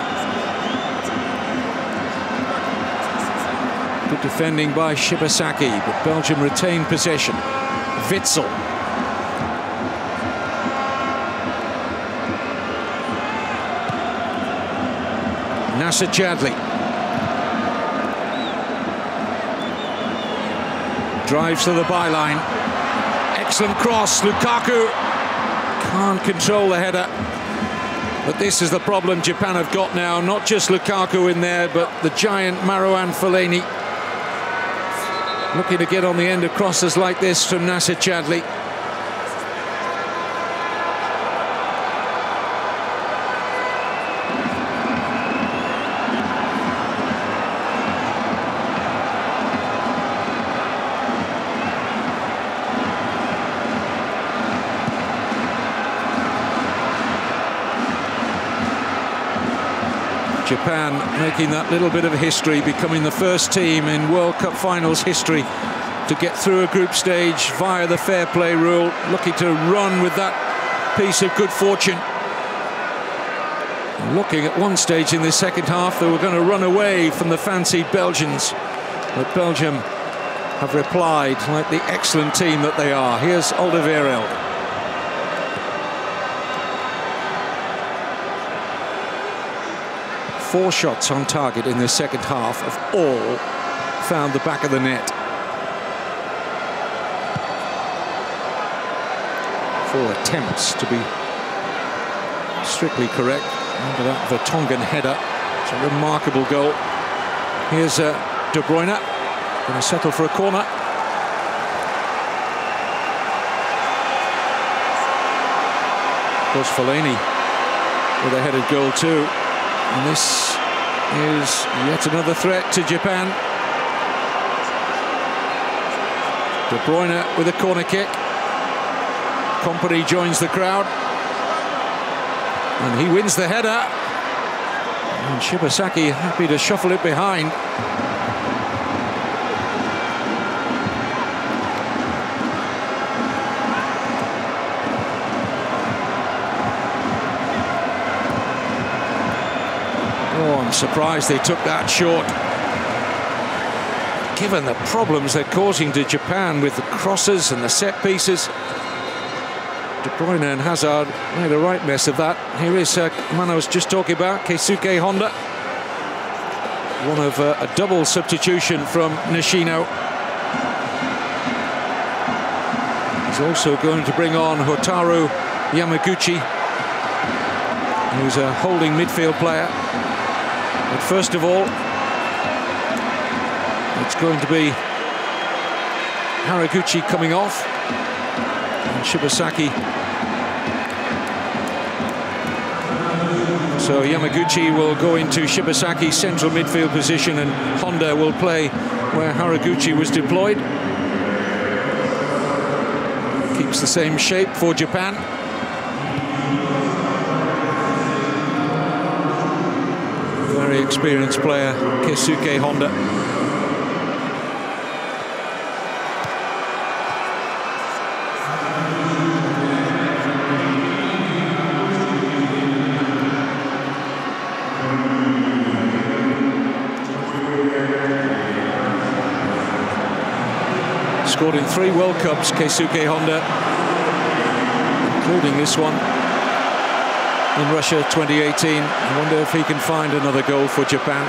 Good defending by Shibasaki, but Belgium retain possession. Witsel. Nacer Chadli. Drives to the byline. Excellent cross. Lukaku can't control the header. But this is the problem Japan have got now. Not just Lukaku in there, but the giant Marouane Fellaini. Looking to get on the end of crosses like this from Nacer Chadli. Japan making that little bit of history, becoming the first team in World Cup finals history to get through a group stage via the fair play rule, looking to run with that piece of good fortune. Looking at one stage in this second half, they were going to run away from the fancied Belgians, but Belgium have replied like the excellent team that they are. Here's Alderweireld. Four shots on target in the second half of all found the back of the net. 4 attempts to be strictly correct. Under that Vertonghen header. It's a remarkable goal. Here's De Bruyne, going to settle for a corner. Of course, Fellaini with a headed goal too. And this is yet another threat to Japan. De Bruyne with a corner kick. Company joins the crowd. And he wins the header. And Shibasaki happy to shuffle it behind. surprised they took that short. Given the problems they're causing to Japan with the crosses and the set pieces, De Bruyne and Hazard made a right mess of that. Here is man I was just talking about, Keisuke Honda. One of a double substitution from Nishino. He's also going to bring on Hotaru Yamaguchi, who's a holding midfield player. But first of all, it's going to be Haraguchi coming off, and Shibasaki. So Yamaguchi will go into Shibasaki's central midfield position, and Honda will play where Haraguchi was deployed. Keeps the same shape for Japan. Very experienced player, Keisuke Honda. Scored in 3 World Cups, Keisuke Honda, including this one in Russia 2018. I wonder if he can find another goal for Japan.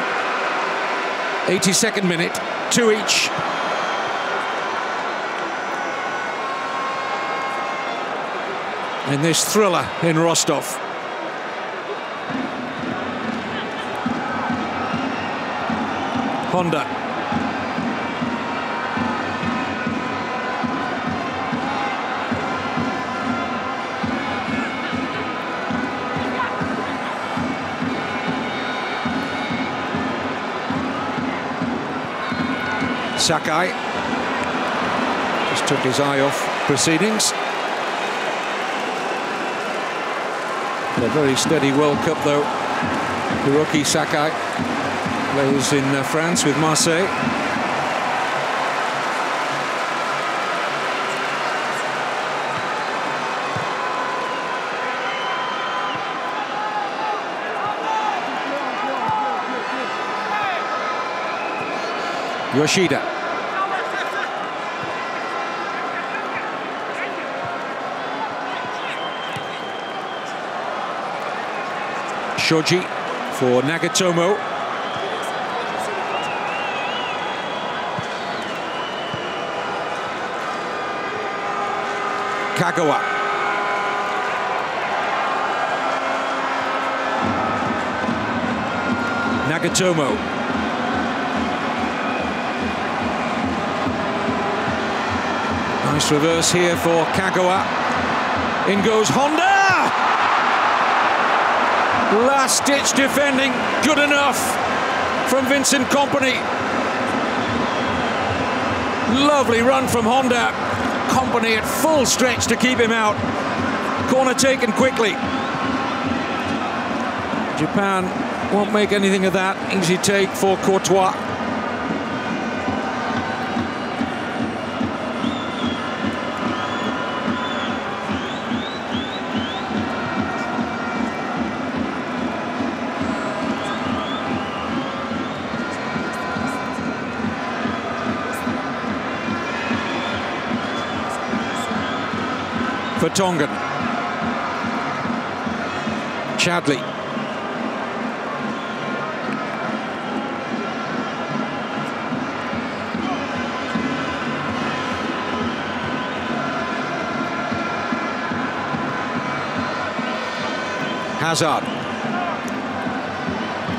82nd minute, 2 each. In this thriller in Rostov. Honda. Sakai just took his eye off proceedings. A very steady World Cup though. Hiroki Sakai plays in France with Marseille. Yoshida. Shoji for Nagatomo. Kagawa. Nagatomo. Nice reverse here for Kagawa. In goes Honda! Last-ditch defending, good enough from Vincent Kompany. Lovely run from Honda. Kompany at full stretch to keep him out. Corner taken quickly. Japan won't make anything of that. Easy take for Courtois. For Tongan. Chadli. Hazard.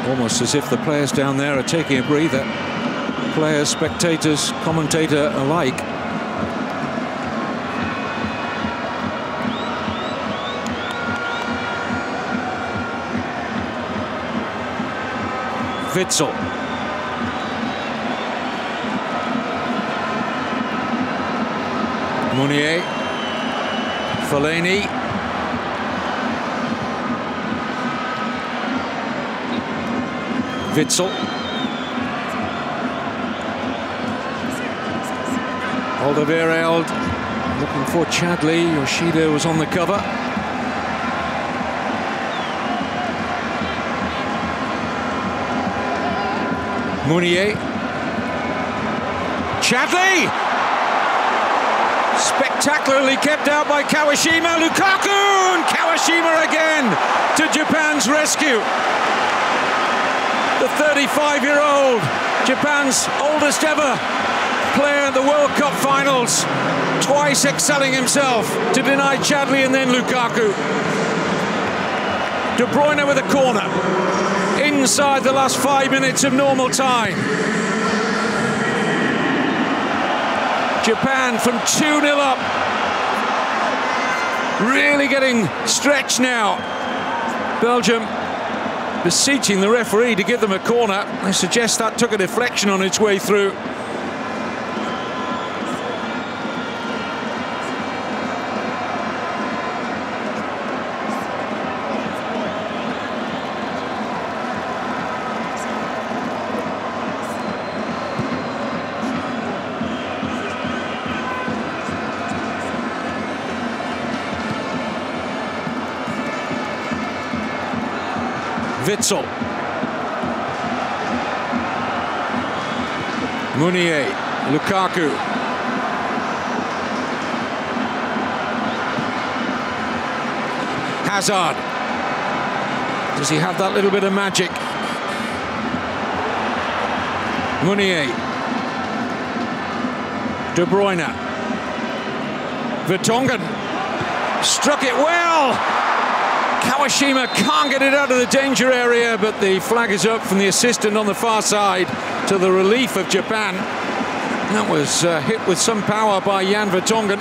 Almost as if the players down there are taking a breather. Players, spectators, commentator alike. Witsel. Mounier. Fellaini. Witsel. Alderweireld looking for Chadli. Yoshida was on the cover. Mounier. Chadli! Spectacularly kept out by Kawashima. Lukaku! And Kawashima again to Japan's rescue. The 35-year-old, Japan's oldest ever player in the World Cup finals, twice excelling himself to deny Chadli and then Lukaku. De Bruyne with a corner inside the last 5 minutes of normal time. Japan from 2-0 up, really getting stretched now. Belgium beseeching the referee to give them a corner. I suggest that took a deflection on its way through. Witsel. Mounier. Lukaku. Hazard. Does he have that little bit of magic? Mounier. De Bruyne. Vertonghen. Struck it well. Kawashima can't get it out of the danger area, but the flag is up from the assistant on the far side to the relief of Japan. That was hit with some power by Jan Vertonghen.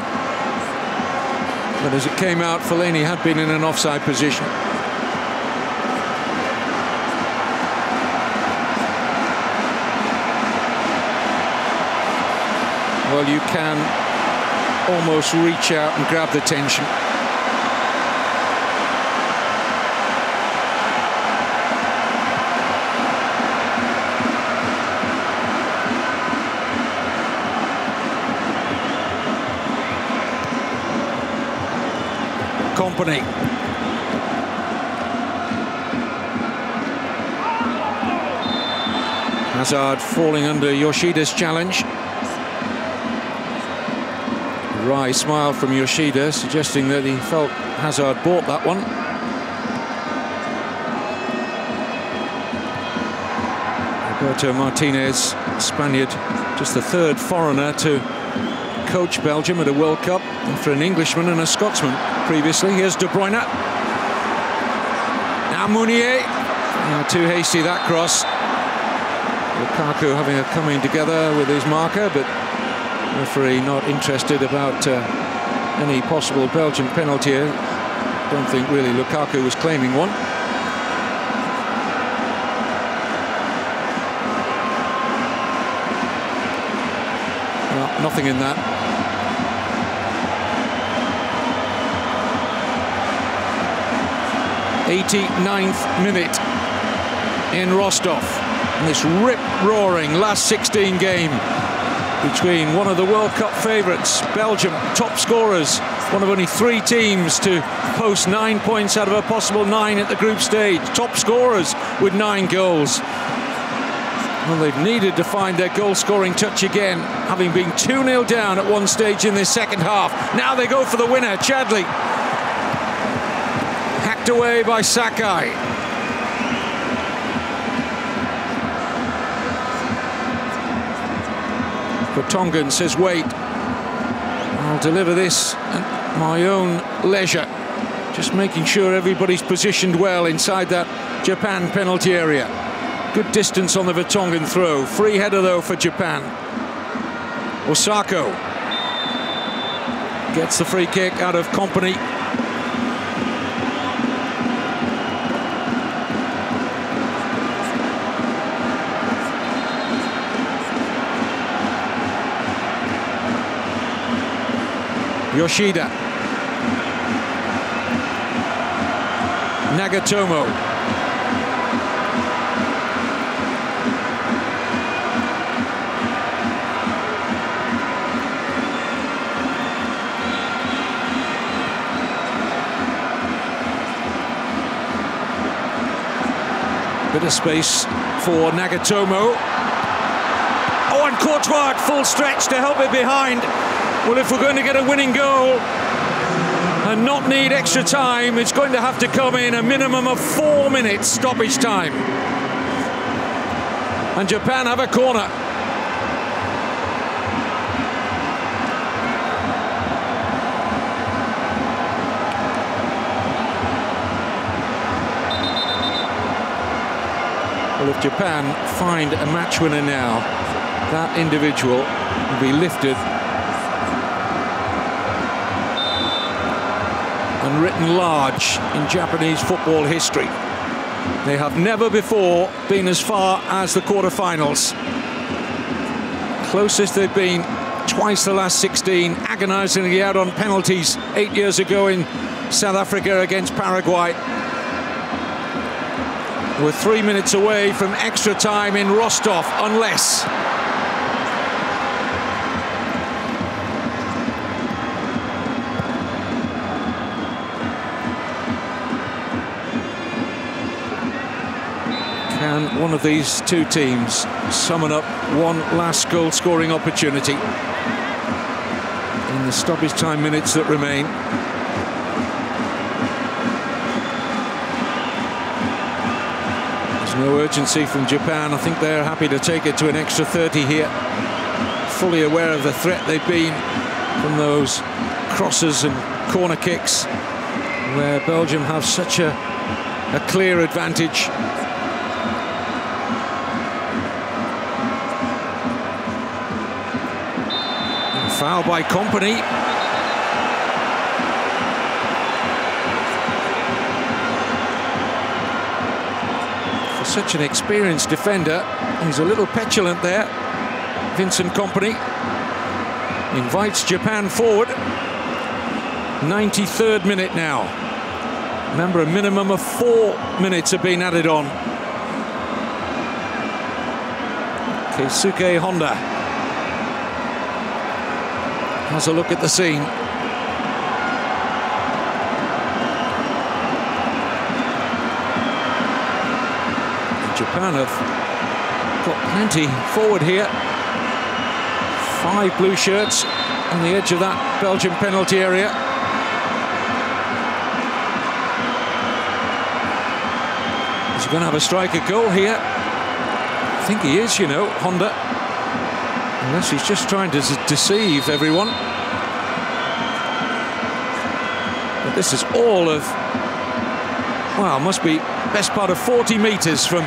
But as it came out, Fellaini had been in an offside position. Well, you can almost reach out and grab the tension. Company. Hazard falling under Yoshida's challenge. A wry smile from Yoshida, suggesting that he felt Hazard bought that one. Roberto Martinez, Spaniard, just the third foreigner to coach Belgium at a World Cup, after an Englishman and a Scotsman previously. Here's De Bruyne. Now Mounier. Too hasty, that cross. Lukaku having a coming together with his marker, but referee not interested about any possible Belgian penalty here. Don't think really Lukaku was claiming one. Well, nothing in that. 89th minute in Rostov. And this rip-roaring last 16 game between one of the World Cup favourites, Belgium, top scorers, one of only 3 teams to post 9 points out of a possible 9 at the group stage. Top scorers with 9 goals. Well, they've needed to find their goal-scoring touch again, having been 2-0 down at one stage in this second half. Now they go for the winner, Chadli. Hacked away by Sakai. Vertonghen says, wait, I'll deliver this at my own leisure. Just making sure everybody's positioned well inside that Japan penalty area. Good distance on the Vertonghen throw. Free header, though, for Japan. Osako gets the free kick out of Company. Yoshida. Nagatomo. Bit of space for Nagatomo. Courtois at full stretch to help it behind. Well, if we're going to get a winning goal and not need extra time, it's going to have to come in a minimum of 4 minutes stoppage time. And Japan have a corner. Well, if Japan find a match winner now, that individual will be lifted and written large in Japanese football history. They have never before been as far as the quarter-finals. Closest they've been twice the last 16, agonizingly out on penalties 8 years ago in South Africa against Paraguay. We're 3 minutes away from extra time in Rostov, unless can one of these two teams summon up one last goal-scoring opportunity in the stoppage time minutes that remain. No urgency from Japan. I think they're happy to take it to an extra 30 here. Fully aware of the threat they've been from those crosses and corner kicks, where Belgium have such a clear advantage. And foul by Company. Such an experienced defender. He's a little petulant there. Vincent Kompany invites Japan forward. 93rd minute now. Remember, a minimum of 4 minutes have been added on. Keisuke Honda has a look at the scene. Japan have got plenty forward here. 5 blue shirts on the edge of that Belgian penalty area. Is he going to have a striker goal here? I think he is, you know, Honda. Unless he's just trying to deceive everyone. But this is all of, well, must be best part of 40 meters from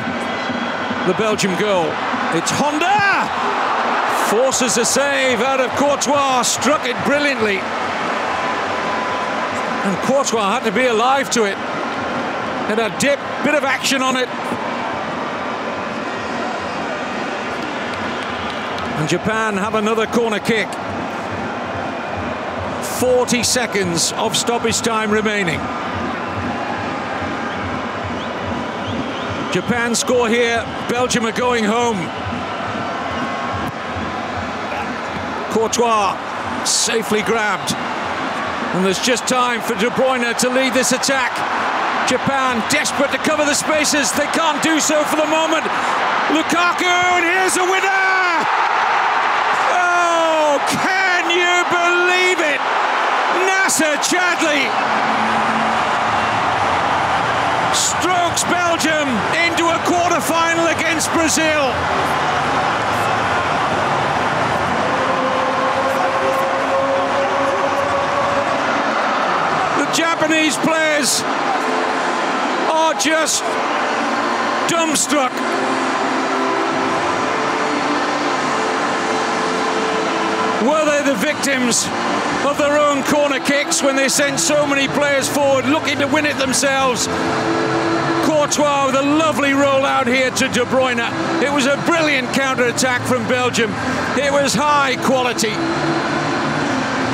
the Belgium goal. It's Honda! Forces a save out of Courtois, struck it brilliantly. And Courtois had to be alive to it. Had a dip, bit of action on it. And Japan have another corner kick. 40 seconds of stoppage time remaining. Japan score here, Belgium are going home. Courtois safely grabbed. And there's just time for De Bruyne to lead this attack. Japan desperate to cover the spaces. They can't do so for the moment. Lukaku, and here's a winner! Oh, can you believe it? Nacer Chadli strokes Belgium into a quarter-final against Brazil. The Japanese players are just dumbstruck. Were they the victims of their own corner kicks when they sent so many players forward looking to win it themselves? Courtois with a lovely rollout here to De Bruyne. It was a brilliant counter-attack from Belgium. It was high quality.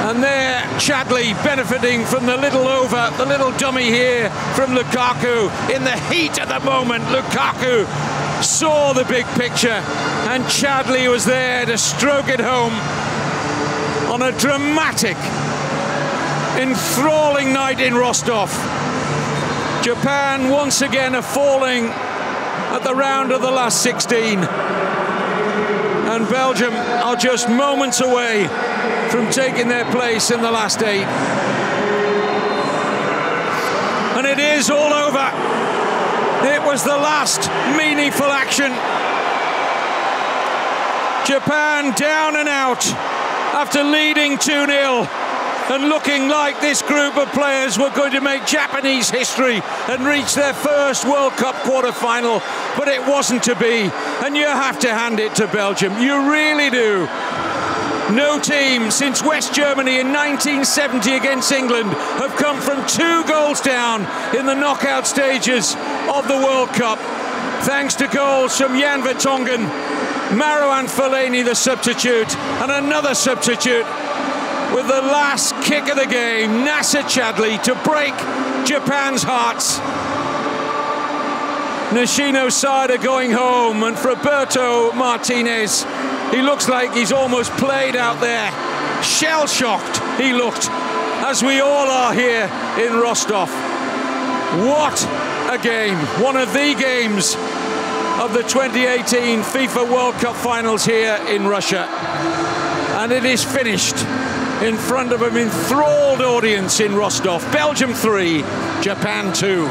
And there, Chadli benefiting from the little over, the little dummy here from Lukaku. In the heat at the moment, Lukaku saw the big picture, and Chadli was there to stroke it home on a dramatic, enthralling night in Rostov. Japan once again are falling at the round of the last 16. And Belgium are just moments away from taking their place in the last 8. And it is all over. It was the last meaningful action. Japan down and out after leading 2-0 and looking like this group of players were going to make Japanese history and reach their first World Cup quarter-final, but it wasn't to be. And you have to hand it to Belgium. You really do. No team since West Germany in 1970 against England have come from 2 goals down in the knockout stages of the World Cup. Thanks to goals from Jan Vertonghen, Marouane Fellaini, the substitute, and another substitute with the last kick of the game, Nacer Chadli, to break Japan's hearts. Nishino side are going home, and Roberto Martinez, he looks like he's almost played out there. Shell-shocked he looked, as we all are here in Rostov. What a game. One of the games of the 2018 FIFA World Cup finals here in Russia. And it is finished in front of an enthralled audience in Rostov. Belgium 3, Japan 2.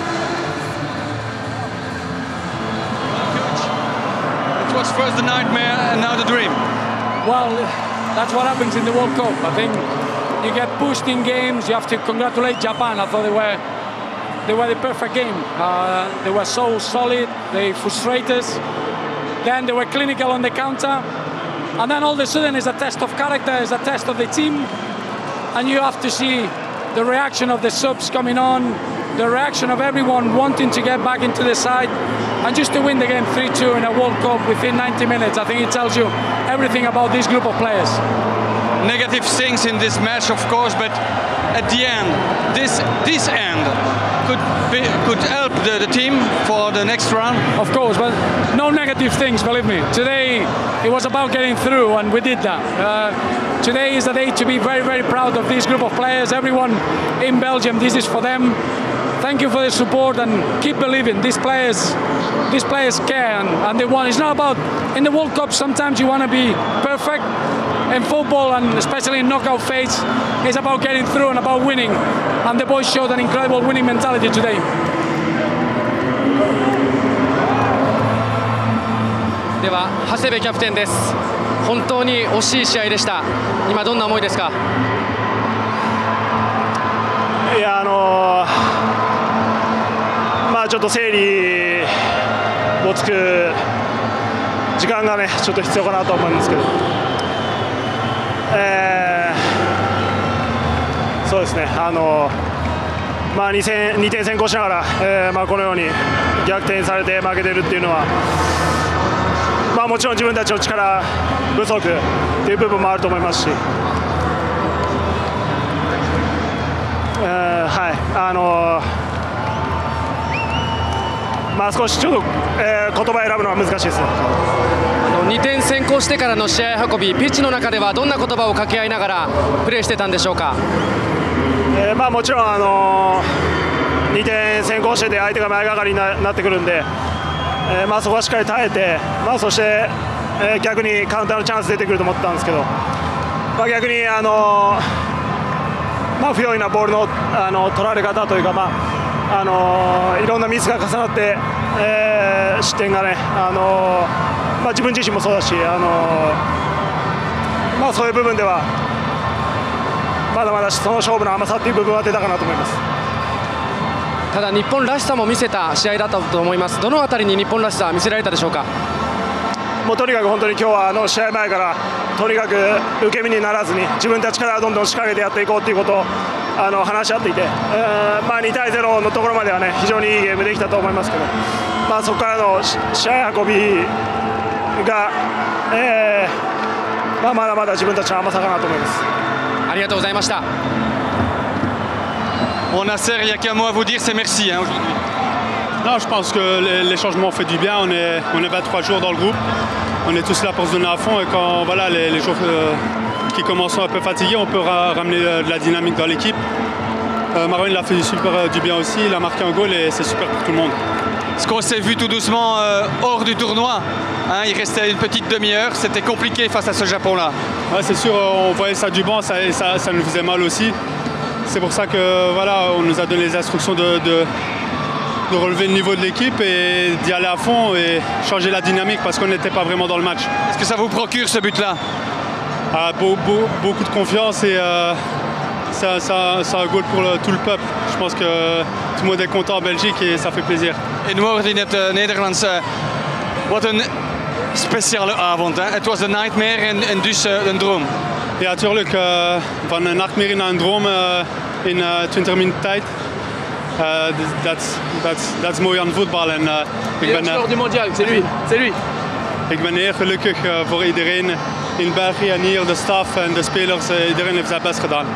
It was first the nightmare and now the dream. Well, that's what happens in the World Cup. I think you get pushed in games. You have to congratulate Japan. I thought they were the perfect game. They were so solid. They frustrated us. Then they were clinical on the counter. And then all of a sudden it's a test of character, it's a test of the team. And you have to see the reaction of the subs coming on, the reaction of everyone wanting to get back into the side. And just to win the game 3-2 in a World Cup within 90 minutes, I think it tells you everything about this group of players. Negative things in this match, of course, but at the end, this end could help the team for the next round. Of course, but no negative things, believe me. Today, it was about getting through, and we did that. Today is a day to be very, very proud of this group of players. Everyone in Belgium, this is for them. Thank you for the support, and keep believing. These players care, and they want. It's not about, in the World Cup, sometimes you want to be perfect. In football, and especially in knockout phase, it's about getting through and about winning. And the boys showed an incredible winning mentality today. では長谷部キャプテンです。本当に惜しい試合でした。今どんな思いですか？いやまあちょっと整理をつく時間がねちょっと必要かなと思うんですけど。そうですね、まあ、2点先行しながら、まあ、このように逆転されて負けてるっていうのは、まあ、もちろん自分たちの力不足っていう部分もあると思いますし、はい、まあ、少しちょっと、言葉選ぶのは難しいですね。2点先行してからの試合運び、ピッチの中ではどんな言葉を掛け合いながらプレーしてたんでしょうか？まあ、もちろん、2点先行してて相手が前がかりになってくるんで、まあ、そこはしっかり耐えて、まあ、そして、逆にカウンターのチャンス出てくると思ったんですけど、まあ、逆に、まあ、不用意なボールの、取られ方というか、まあ、いろんなミスが重なって、失点がね、まあ、自分自身もそうだし、まあ、そういう部分ではまだまだその勝負の甘さという部分は出たかなと思います。ただ日本らしさも見せた試合だったと思います。どのあたりに日本らしさ見せられたでしょうか？もうとにかく本当に今日は試合前からとにかく受け身にならずに自分たちからどんどん仕掛けてやっていこうということを話し合っていて、まあ、2対0のところまではね非常にいいゲームできたと思いますけど、まあ、そこからの試合運びが、まあ、まだまだ自分たちの甘さかなと思います。ありがとうございました。Bon, Nacer, il n'y a qu'un mot à vous dire, c'est merci hein, aujourd'hui. Non, je pense que les changements ont fait du bien. On est 23 jours dans le groupe. On est tous là pour se donner à fond. Et quand voilà, les joueurs qui commencent un peu fatigués, on peut ramener de la dynamique dans l'équipe. Marouane il a fait super du bien aussi, il a marqué un goal et c'est super pour tout le monde. Ce qu'on s'est vu tout doucement hors du tournoi, hein, il restait une petite demi-heure, c'était compliqué face à ce Japon-là. Ouais, c'est sûr, on voyait ça du banc, ça nous faisait mal aussi. C'est pour ça que voilà, on nous a donné les instructions de relever le niveau de l'équipe et d'y aller à fond et changer la dynamique parce qu'on n'était pas vraiment dans le match. Est-ce que ça vous procure ce but-là? Beaucoup de confiance et c'est un goal pour tout le peuple. Je pense que tout le monde est content en Belgique et ça fait plaisir. In woorden in het Nederlands, wat een speciale avond. Hè? Het was een nightmare en dus een droom. Ja, natuurlijk. Van een nachtmerrie naar een droom in 20 minuten tijd. Dat is mooi aan voetbal. En, ik ben du mondial, c'est lui. Ik ben heel gelukkig voor iedereen in België en hier, de staf en de spelers. Iedereen heeft zijn best gedaan.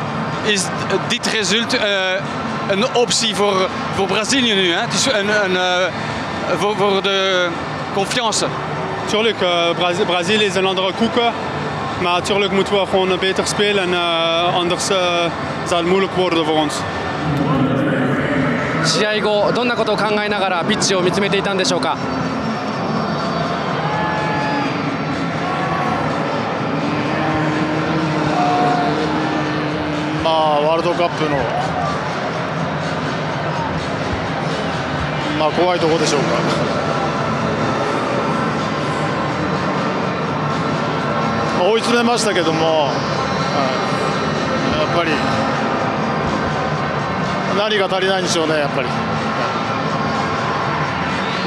Is dit result een optie voor Brazilië nu? Hè? Het is voor de confiance. Tuurlijk, Brazilië is een andere koeken. Maar natuurlijk moeten we gewoon beter spelen en anders zal het moeilijk worden voor ons. 試合後どんなことを考えながらピッチを見つめていたんでしょうか。ワールドカップの怖いところでしょうか。追い詰めましたけども、やっぱり何が足りないんでしょうね、やっぱり。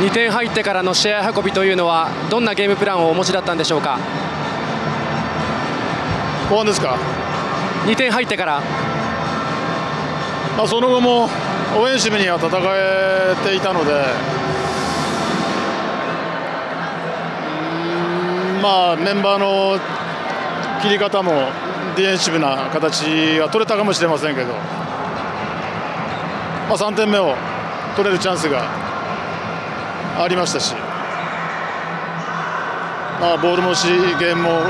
2点入ってからの試合運びというのはどんなゲームプランをお持ちだったんでしょうか。後半ですか。2点入ってから、その後もオフェンシブには戦えていたので、メンバーの切り方もディフェンシブな形が取れたかもしれませんけど、3点目を取れるチャンスがありましたし、ボールもゲームも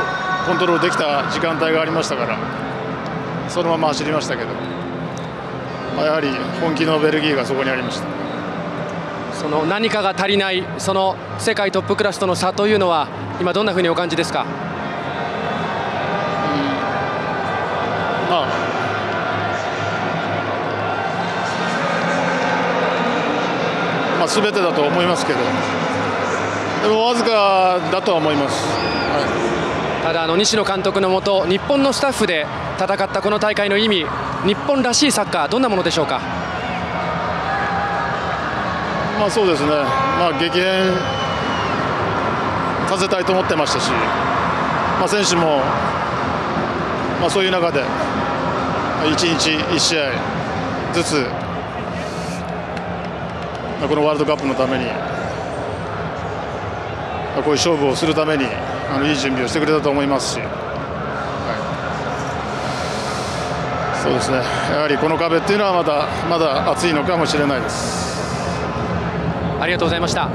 コントロールできた時間帯がありましたから、そのまま走りましたけど、やはり本気のベルギーがそこにありました。その何かが足りない、その世界トップクラスとの差というのは今どんなふうにお感じですか。全てだと思いますけど、でもわずかだとは思います。ただ西野監督のもと日本のスタッフで戦ったこの大会の意味、日本らしいサッカーどんなものでしょうか。そうですね、激変させたいと思ってましたし、選手も、そういう中で1日1試合ずつこのワールドカップのためにこういう勝負をするためにいい準備をしてくれたと思いますし、そうですね、やはりこの壁っていうのはまだ厚いのかもしれないです。ありがとうございました。